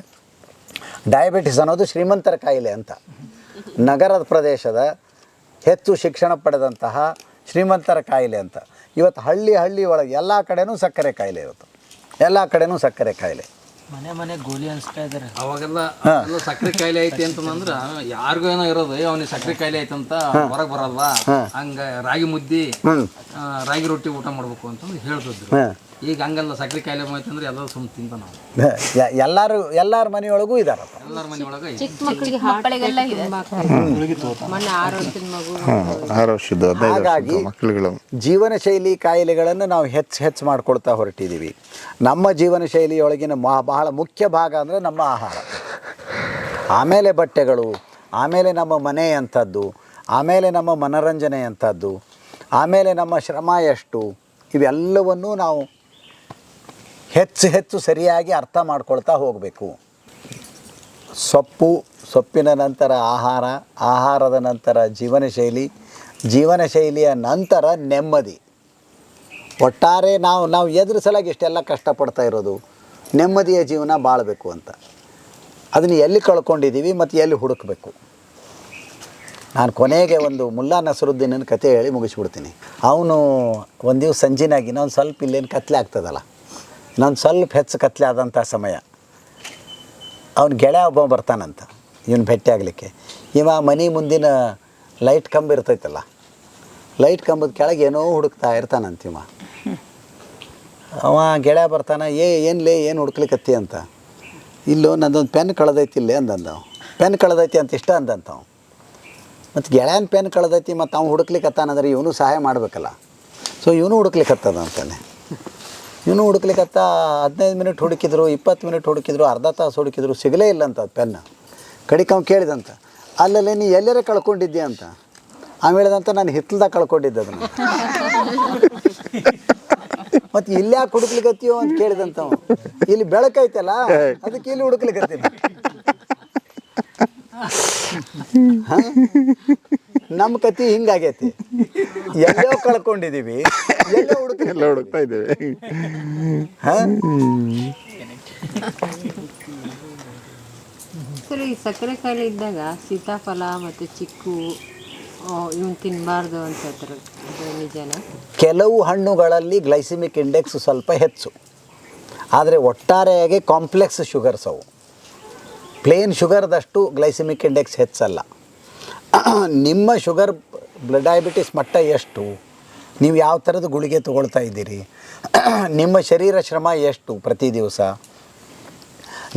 ಡಯಾಬಿಟಿಸ್ ಅನ್ನೋದು ಶ್ರೀಮಂತರ ಕಾಯಿಲೆ ಅಂತ. ನಗರದ ಪ್ರದೇಶದ ಹೆಚ್ಚು ಶಿಕ್ಷಣ ಪಡೆದಂತಹ ಶ್ರೀಮಂತರ ಕಾಯಿಲೆ ಅಂತ. ಇವತ್ತು ಹಳ್ಳಿ ಒಳಗೆ ಎಲ್ಲ ಕಡೆನೂ ಸಕ್ಕರೆ ಕಾಯಿಲೆ ಇರುತ್ತೆ, ಎಲ್ಲ ಕಡೆನೂ ಸಕ್ಕರೆ ಕಾಯಿಲೆ. ಮನೆ ಗೋಲಿ ಅನ್ಸ್ತಾ ಇದಾರೆ. ಅವಾಗೆಲ್ಲ ಸಕ್ಕರೆ ಕಾಯಿಲೆ ಐತಿ ಅಂತಂದ್ರ ಯಾರಿಗೂ ಏನೋ ಇರೋದು, ಅವ್ನಿಗೆ ಸಕ್ಕರೆ ಕಾಯಿಲೆ ಐತಂತ ಹೊರಗೆ ಬರಲ್ವಾ, ಹಂಗ ರಾಗಿ ಮುದ್ದಿ ರಾಗಿ ರೊಟ್ಟಿ ಊಟ ಮಾಡ್ಬೇಕು ಅಂತಂದು ಹೇಳ್ತಿದ್ರು. ಈಗ ಹಂಗಲ್ಲ, ಸಕ್ಕರೆ ಕಾಯಿಲೆ ಐತಂದ್ರೆ ಎಲ್ಲ ಸುಮ್ ತಿಂತ ನಾವು ಎಲ್ಲಾರ ಮನೆಯೊಳಗೂ ಇದಾರಪ್ಪ. ಎಲ್ಲರ ಮನೆಯೊಳಗೆ ಚಿಕ್ಕ ಮಕ್ಕಳಿಗೆಲ್ಲ ಮೊನ್ನೆ 6 ವರ್ಷದ ಮಗು 6 ವರ್ಷದ 15 ಹಾಗಾಗಿ ವರ್ಷದ ಮಕ್ಕಳುಗಳು ಜೀವನ ಶೈಲಿ ಕಾಯಿಲೆಗಳನ್ನು ನಾವು ಹೆಚ್ಚು ಮಾಡ್ಕೊಳ್ತಾ ಹೊರಟಿದ್ದೀವಿ. ನಮ್ಮ ಜೀವನ ಶೈಲಿಯೊಳಗಿನ ಬಹಳ ಮುಖ್ಯ ಭಾಗ ಅಂದರೆ ನಮ್ಮ ಆಹಾರ, ಆಮೇಲೆ ಬಟ್ಟೆಗಳು, ಆಮೇಲೆ ನಮ್ಮ ಮನೆ ಅಂಥದ್ದು, ಆಮೇಲೆ ನಮ್ಮ ಮನೋರಂಜನೆ ಅಂಥದ್ದು, ಆಮೇಲೆ ನಮ್ಮ ಶ್ರಮ ಎಷ್ಟು, ಇವೆಲ್ಲವನ್ನೂ ನಾವು ಹೆಚ್ಚು ಸರಿಯಾಗಿ ಅರ್ಥ ಮಾಡ್ಕೊಳ್ತಾ ಹೋಗಬೇಕು. ಸೊಪ್ಪಿನ ನಂತರ ಆಹಾರದ ನಂತರ ಜೀವನ ಶೈಲಿಯ ನಂತರ ನೆಮ್ಮದಿ. ಒಟ್ಟಾರೆ ನಾವು ಎದ್ರ ಸಲಾಗಿ ಇಷ್ಟೆಲ್ಲ ಕಷ್ಟಪಡ್ತಾ ಇರೋದು, ನೆಮ್ಮದಿಯ ಜೀವನ ಬಾಳಬೇಕು ಅಂತ. ಅದನ್ನು ಎಲ್ಲಿ ಕಳ್ಕೊಂಡಿದ್ದೀವಿ ಮತ್ತು ಎಲ್ಲಿ ಹುಡುಕಬೇಕು. ನಾನು ಕೊನೆಗೆ ಒಂದು ಮುಲ್ಲಾ ನಸರುದ್ದೀನನ ಕತೆ ಹೇಳಿ ಮುಗಿಸ್ಬಿಡ್ತೀನಿ. ಅವನು ಒಂದು ದಿವಸ ಸಂಜಿನಾಗಿ ಇನ್ನೊಂದು ಸ್ವಲ್ಪ ಇಲ್ಲೇನು ಕತ್ಲೆ ಆಗ್ತದಲ್ಲ, ಇನ್ನೊಂದು ಸ್ವಲ್ಪ ಹೆಚ್ಚು ಕತ್ಲೆ ಆದಂಥ ಸಮಯ, ಅವನ ಗೆಳೆಯ ಒಬ್ಬ ಬರ್ತಾನಂತ ಇವನು ಭೇಟಿ ಆಗಲಿಕ್ಕೆ. ಇವ ಮನೆ ಮುಂದಿನ ಲೈಟ್ ಕಂಬ ಇರ್ತೈತಲ್ಲ, ಲೈಟ್ ಕಂಬದ ಕೆಳಗೆ ಏನೋ ಹುಡುಕ್ತಾ ಇರ್ತಾನಂತ ಇವ. ಅವ ಗೆಳೆಯ ಬರ್ತಾನೆ, ಏನು ಹುಡುಕ್ಲಿಕ್ಕತ್ತಿ ಅಂತ. ಇಲ್ಲೋ ನಂದೊಂದು ಪೆನ್ ಕಳೆದೈತಿ ಇಲ್ಲೇ ಅಂದಂದವು. ಪೆನ್ ಕಳೆದೈತಿ ಅಂತ ಇಷ್ಟ ಅಂದಂತವು. ಮತ್ತು ಗೆಳೆಯನ ಪೆನ್ ಕಳೆದೈತಿ, ಮತ್ತು ಅವ್ನು ಹುಡುಕ್ಲಿಕ್ಕತ್ತಾನಂದ್ರೆ ಇವನು ಸಹಾಯ ಮಾಡಬೇಕಲ್ಲ. ಸೊ ಇವನು ಹುಡುಕ್ಲಿಕ್ಕತ್ತದ ಅಂತಾನೆ. ಇವನು ಹುಡುಕ್ಲಿಕ್ಕತ್ತ 15 ಮಿನಿಟ್ ಹುಡುಕಿದ್ರು, 20 ಮಿನಿಟ್ ಹುಡುಕಿದ್ರು, ಅರ್ಧ ತಾಸು ಹುಡುಕಿದ್ರು, ಸಿಗಲೇ ಇಲ್ಲ ಅಂತ ಪೆನ್. ಕಡಿಕೆ ಅವ್ನು ಕೇಳಿದಂತ, ಅಲ್ಲಲ್ಲೇ ನೀ ಎಲ್ಲರೇ ಕಳ್ಕೊಂಡಿದ್ದೆ ಅಂತ. ಆಮೇಲೆ ಹೇಳಿದಂತ, ನಾನು ಹಿತ್ತಲ್ದಾಗ ಕಳ್ಕೊಂಡಿದ್ದೆ ಅದನ್ನು. ಮತ್ತು ಇಲ್ಲಿ ಯಾಕೆ ಹುಡುಕ್ಲಿಕ್ಕತ್ತೀಯೋ ಅಂತ ಕೇಳಿದಂತ. ಇಲ್ಲಿ ಬೆಳಕೈತಲ್ಲ, ಅದಕ್ಕೆ ಇಲ್ಲಿ ಹುಡುಕ್ಲಿಕ್ಕತ್ತೀನಿ. ನಮ್ಮ ಕತಿ ಹಿಂಗಾಗೈತಿ. ಎಲ್ಲೋ ಕಳ್ಕೊಂಡಿದೀವಿ, ಎಲ್ಲ ಹುಡುಕ್ತಾ ಇದ್ದೇವೆ. ಸರಿ, ಸಕ್ಕರೆ ಕಾಯಿಲೆ ಇದ್ದಾಗ ಸೀತಾಫಲ ಮತ್ತು ಚಿಕ್ಕು ಇವನ್ ತಿನ್ನಬಾರ್ದು ಅಂತ ಹೇಳ್ತಾರೆ, ನಿಜನಾ? ಕೆಲವು ಹಣ್ಣುಗಳಲ್ಲಿ ಗ್ಲೈಸಿಮಿಕ್ ಇಂಡೆಕ್ಸ್ ಸ್ವಲ್ಪ ಹೆಚ್ಚು, ಆದರೆ ಒಟ್ಟಾರೆಯಾಗಿ ಕಾಂಪ್ಲೆಕ್ಸ್ ಶುಗರ್ಸ್ ಅವು. ಪ್ಲೇನ್ ಶುಗರ್ದಷ್ಟು ಗ್ಲೈಸಿಮಿಕ್ ಇಂಡೆಕ್ಸ್ ಹೆಚ್ಚಲ್ಲ. ನಿಮ್ಮ ಶುಗರ್ ಡಯಾಬಿಟಿಸ್ ಮಟ್ಟ ಎಷ್ಟು, ನೀವು ಯಾವ ಥರದ ಗುಳಿಗೆ ತೊಗೊಳ್ತಾ ಇದ್ದೀರಿ, ನಿಮ್ಮ ಶರೀರ ಶ್ರಮ ಎಷ್ಟು ಪ್ರತಿ ದಿವಸ,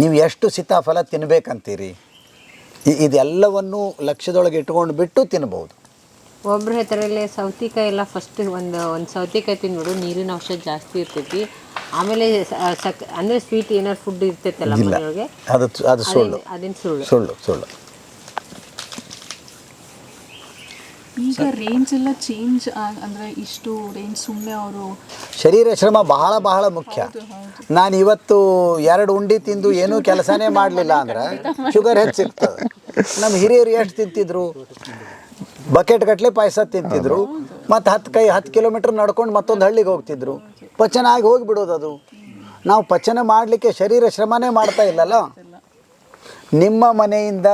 ನೀವು ಎಷ್ಟು ಸೀತಾಫಲ ತಿನ್ನಬೇಕಂತೀರಿ, ಇದೆಲ್ಲವನ್ನು ಲಕ್ಷ್ಯದೊಳಗೆ ಇಟ್ಕೊಂಡು ಬಿಟ್ಟು ತಿನ್ಬೋದು. ಒಬ್ರು ಹೇಳ್ತಾರಲ್ಲೇ ಸೌತೆಕಾಯಿ ಎಲ್ಲ ಫಸ್ಟ್ ಒಂದು ಸೌತೆಕಾಯಿ ತಿಂದ್ಬಿಡು, ನೀರಿನ ಅಂಶ ಜಾಸ್ತಿ ಇರ್ತೈತಿ, ಆಮೇಲೆ ಅಂದರೆ ಸ್ವೀಟ್ ಏನಾರು ಫುಡ್ ಇರ್ತೈತಲ್ಲ ಮನೆಯೊಳಗೆ, ಅದು ಸುಳ್ಳು. ಅದೇನು ಸುಳ್ಳು? ಸುಳ್ಳು. ಈಗ ರೇಂಜ್ ಎಲ್ಲ ಚೇಂಜ್ ಅಂದರೆ ಇಷ್ಟು ರೇಂಜ್ ಸುಮ್ಮನೆ ಅವರು ಶರೀರ ಶ್ರಮ ಬಹಳ ಮುಖ್ಯ. ನಾನು ಇವತ್ತು 2 ಉಂಡೆ ತಿಂದು ಏನೂ ಕೆಲಸನೇ ಮಾಡಲಿಲ್ಲ ಅಂದ್ರೆ ಶುಗರ್ ಹೆಚ್ಚಿರ್ತದೆ. ನಮ್ಮ ಹಿರಿಯರು ಎಷ್ಟು ತಿಂತಿದ್ರು, ಬಕೆಟ್ ಗಟ್ಟಲೆ ಪಾಯಸ ತಿಂತಿದ್ರು, ಮತ್ತು 10 ಕಿಲೋಮೀಟ್ರ್ ನಡ್ಕೊಂಡು ಮತ್ತೊಂದು ಹಳ್ಳಿಗೆ ಹೋಗ್ತಿದ್ರು. ಪಚನ ಆಗಿ ಹೋಗಿಬಿಡೋದು. ಅದು ನಾವು ಪಚನ ಮಾಡಲಿಕ್ಕೆ ಶರೀರ ಶ್ರಮನೇ ಮಾಡ್ತಾ ಇಲ್ಲಲ್ಲ. ನಿಮ್ಮ ಮನೆಯಿಂದ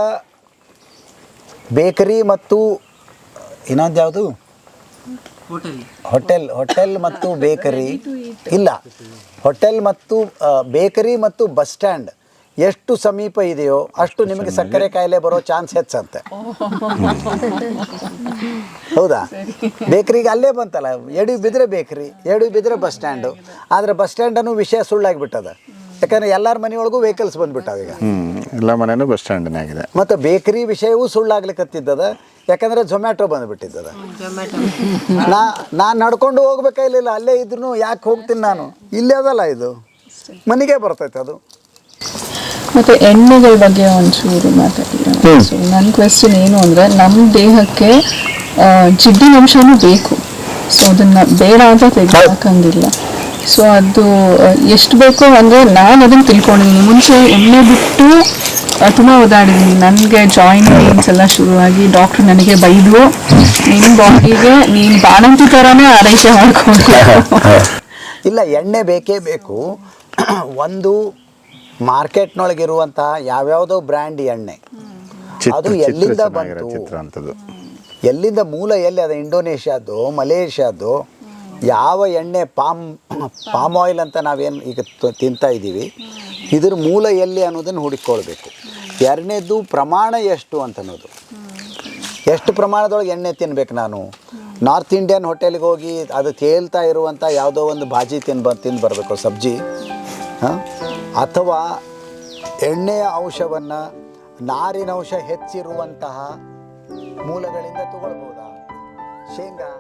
ಬೇಕರಿ ಮತ್ತು ಇನ್ನೊಂದು ಯಾವುದು, ಹೋಟೆಲ್ ಮತ್ತು ಬೇಕರಿ ಇಲ್ಲ, ಹೋಟೆಲ್ ಮತ್ತು ಬೇಕರಿ ಮತ್ತು ಬಸ್ ಸ್ಟ್ಯಾಂಡ್ ಎಷ್ಟು ಸಮೀಪ ಇದೆಯೋ ಅಷ್ಟು ನಿಮಗೆ ಸಕ್ಕರೆ ಕಾಯಿಲೆ ಬರೋ ಚಾನ್ಸ್ ಹೆಚ್ಚಂತೆ. ಹೌದಾ? ಬೇಕ್ರಿಗೆ ಅಲ್ಲೇ ಬಂತಲ್ಲ, ಎಡಿ ಬಿದ್ದರೆ ಬೇಕ್ರಿ, ಎಡಿ ಬಿದ್ದರೆ ಬಸ್ ಸ್ಟ್ಯಾಂಡು. ಆದರೆ ಬಸ್ ಸ್ಟ್ಯಾಂಡನ್ನು ವಿಷಯ ಸುಳ್ಳಾಗಿಬಿಟ್ಟದ. ಯಾಕಂದರೆ ಎಲ್ಲರ ಮನೆಯೊಳಗೂ ವೆಹಿಕಲ್ಸ್ ಬಂದ್ಬಿಟ್ಟಾವ ಈಗ. ಎಲ್ಲ ಮನೆಯೂ ಬಸ್ ಸ್ಟ್ಯಾಂಡನೇ ಆಗಿದೆ. ಮತ್ತು ಬೇಕ್ರಿ ವಿಷಯವೂ ಸುಳ್ಳಾಗ್ಲಿಕ್ಕತ್ತಿದ್ದದ. ಯಾಕಂದರೆ ಝೊಮ್ಯಾಟೊ ಬಂದುಬಿಟ್ಟಿದ್ದದ. ನಾನು ನಡ್ಕೊಂಡು ಹೋಗ್ಬೇಕಾಗಿಲ್ಲ, ಅಲ್ಲೇ ಇದ್ರೂ ಯಾಕೆ ಹೋಗ್ತೀನಿ ನಾನು, ಇಲ್ಲೇ ಅದಲ್ಲ, ಇದು ಮನೆಗೆ ಬರ್ತೈತೆ ಅದು. ಮತ್ತು ಎಣ್ಣೆಗಳ ಬಗ್ಗೆ ಒಂಚೂರು ಮಾತಾಡಿದ್ರೆ, ಸೊ ನನ್ನ ಕ್ವೆಶ್ಚನ್ ಏನು ಅಂದರೆ, ನಮ್ಮ ದೇಹಕ್ಕೆ ಜಿಡ್ಡಿನ ಅಂಶನೂ ಬೇಕು. ಸೊ ಅದನ್ನು ಬೇಡ ಅಂತ ತೆಗೆದುಹಾಕಂಗಿಲ್ಲ. ಸೊ ಅದು ಎಷ್ಟು ಬೇಕೋ ಅಂದರೆ ನಾನು ಅದನ್ನು ತಿಳ್ಕೊಂಡಿದ್ದೀನಿ. ಮುಂಚೆ ಎಣ್ಣೆ ಬಿಟ್ಟು ತುಂಬ ಓದಾಡಿದ್ದೀನಿ. ನನಗೆ ಜಾಯಿಂಟ್ ಪೇನ್ಸ್ ಎಲ್ಲ ಶುರುವಾಗಿ ಡಾಕ್ಟ್ರು ನನಗೆ ಬೈದು, ನಿನ್ನ ಬಾಡಿಗೆ ನೀನು ಬಾಣಂತಿ ಥರನೇ ಆರೈಕೆ ಮಾಡ್ಕೊಂಡು. ಇಲ್ಲ, ಎಣ್ಣೆ ಬೇಕೇ ಬೇಕು. ಒಂದು ಮಾರ್ಕೆಟ್ನೊಳಗಿರುವಂತಹ ಯಾವ್ಯಾವುದೋ ಬ್ರ್ಯಾಂಡ್ ಎಣ್ಣೆ, ಅದು ಎಲ್ಲಿಂದ ಬಂತು, ಎಲ್ಲಿಂದ ಮೂಲ ಎಲ್ಲಿ ಅದು, ಇಂಡೋನೇಷ್ಯಾದ್ದು, ಮಲೇಷ್ಯಾದ್ದು, ಯಾವ ಎಣ್ಣೆ ಪಾಮ್ ಆಯಿಲ್ ಅಂತ ನಾವೇನು ಈಗ ತಿಂತಾ ಇದ್ದೀವಿ, ಇದ್ರ ಮೂಲ ಎಲ್ಲಿ ಅನ್ನೋದನ್ನು ಹುಡುಕೊಳ್ಬೇಕು. ಎರಡನೇದು ಪ್ರಮಾಣ ಎಷ್ಟು ಅಂತ ಅನ್ನೋದು. ಎಷ್ಟು ಪ್ರಮಾಣದೊಳಗೆ ಎಣ್ಣೆ ತಿನ್ಬೇಕು ನಾನು? ನಾರ್ತ್ ಇಂಡಿಯನ್ ಹೋಟೆಲ್ಗೆ ಹೋಗಿ ಅದು ತೇಲ್ತಾ ಇರುವಂಥ ಯಾವುದೋ ಒಂದು ಭಾಜಿ ತಿಂದು ಬರಬೇಕು, ಸಬ್ಜಿ, ಅಥವಾ ಎಣ್ಣೆಯ ಅಂಶವನ್ನು ನಾರಿನ ಅಂಶ ಹೆಚ್ಚಿರುವಂತಹ ಮೂಲಗಳಿಂದ ತಗೊಳ್ಬೋದಾ? ಶೇಂಗಾ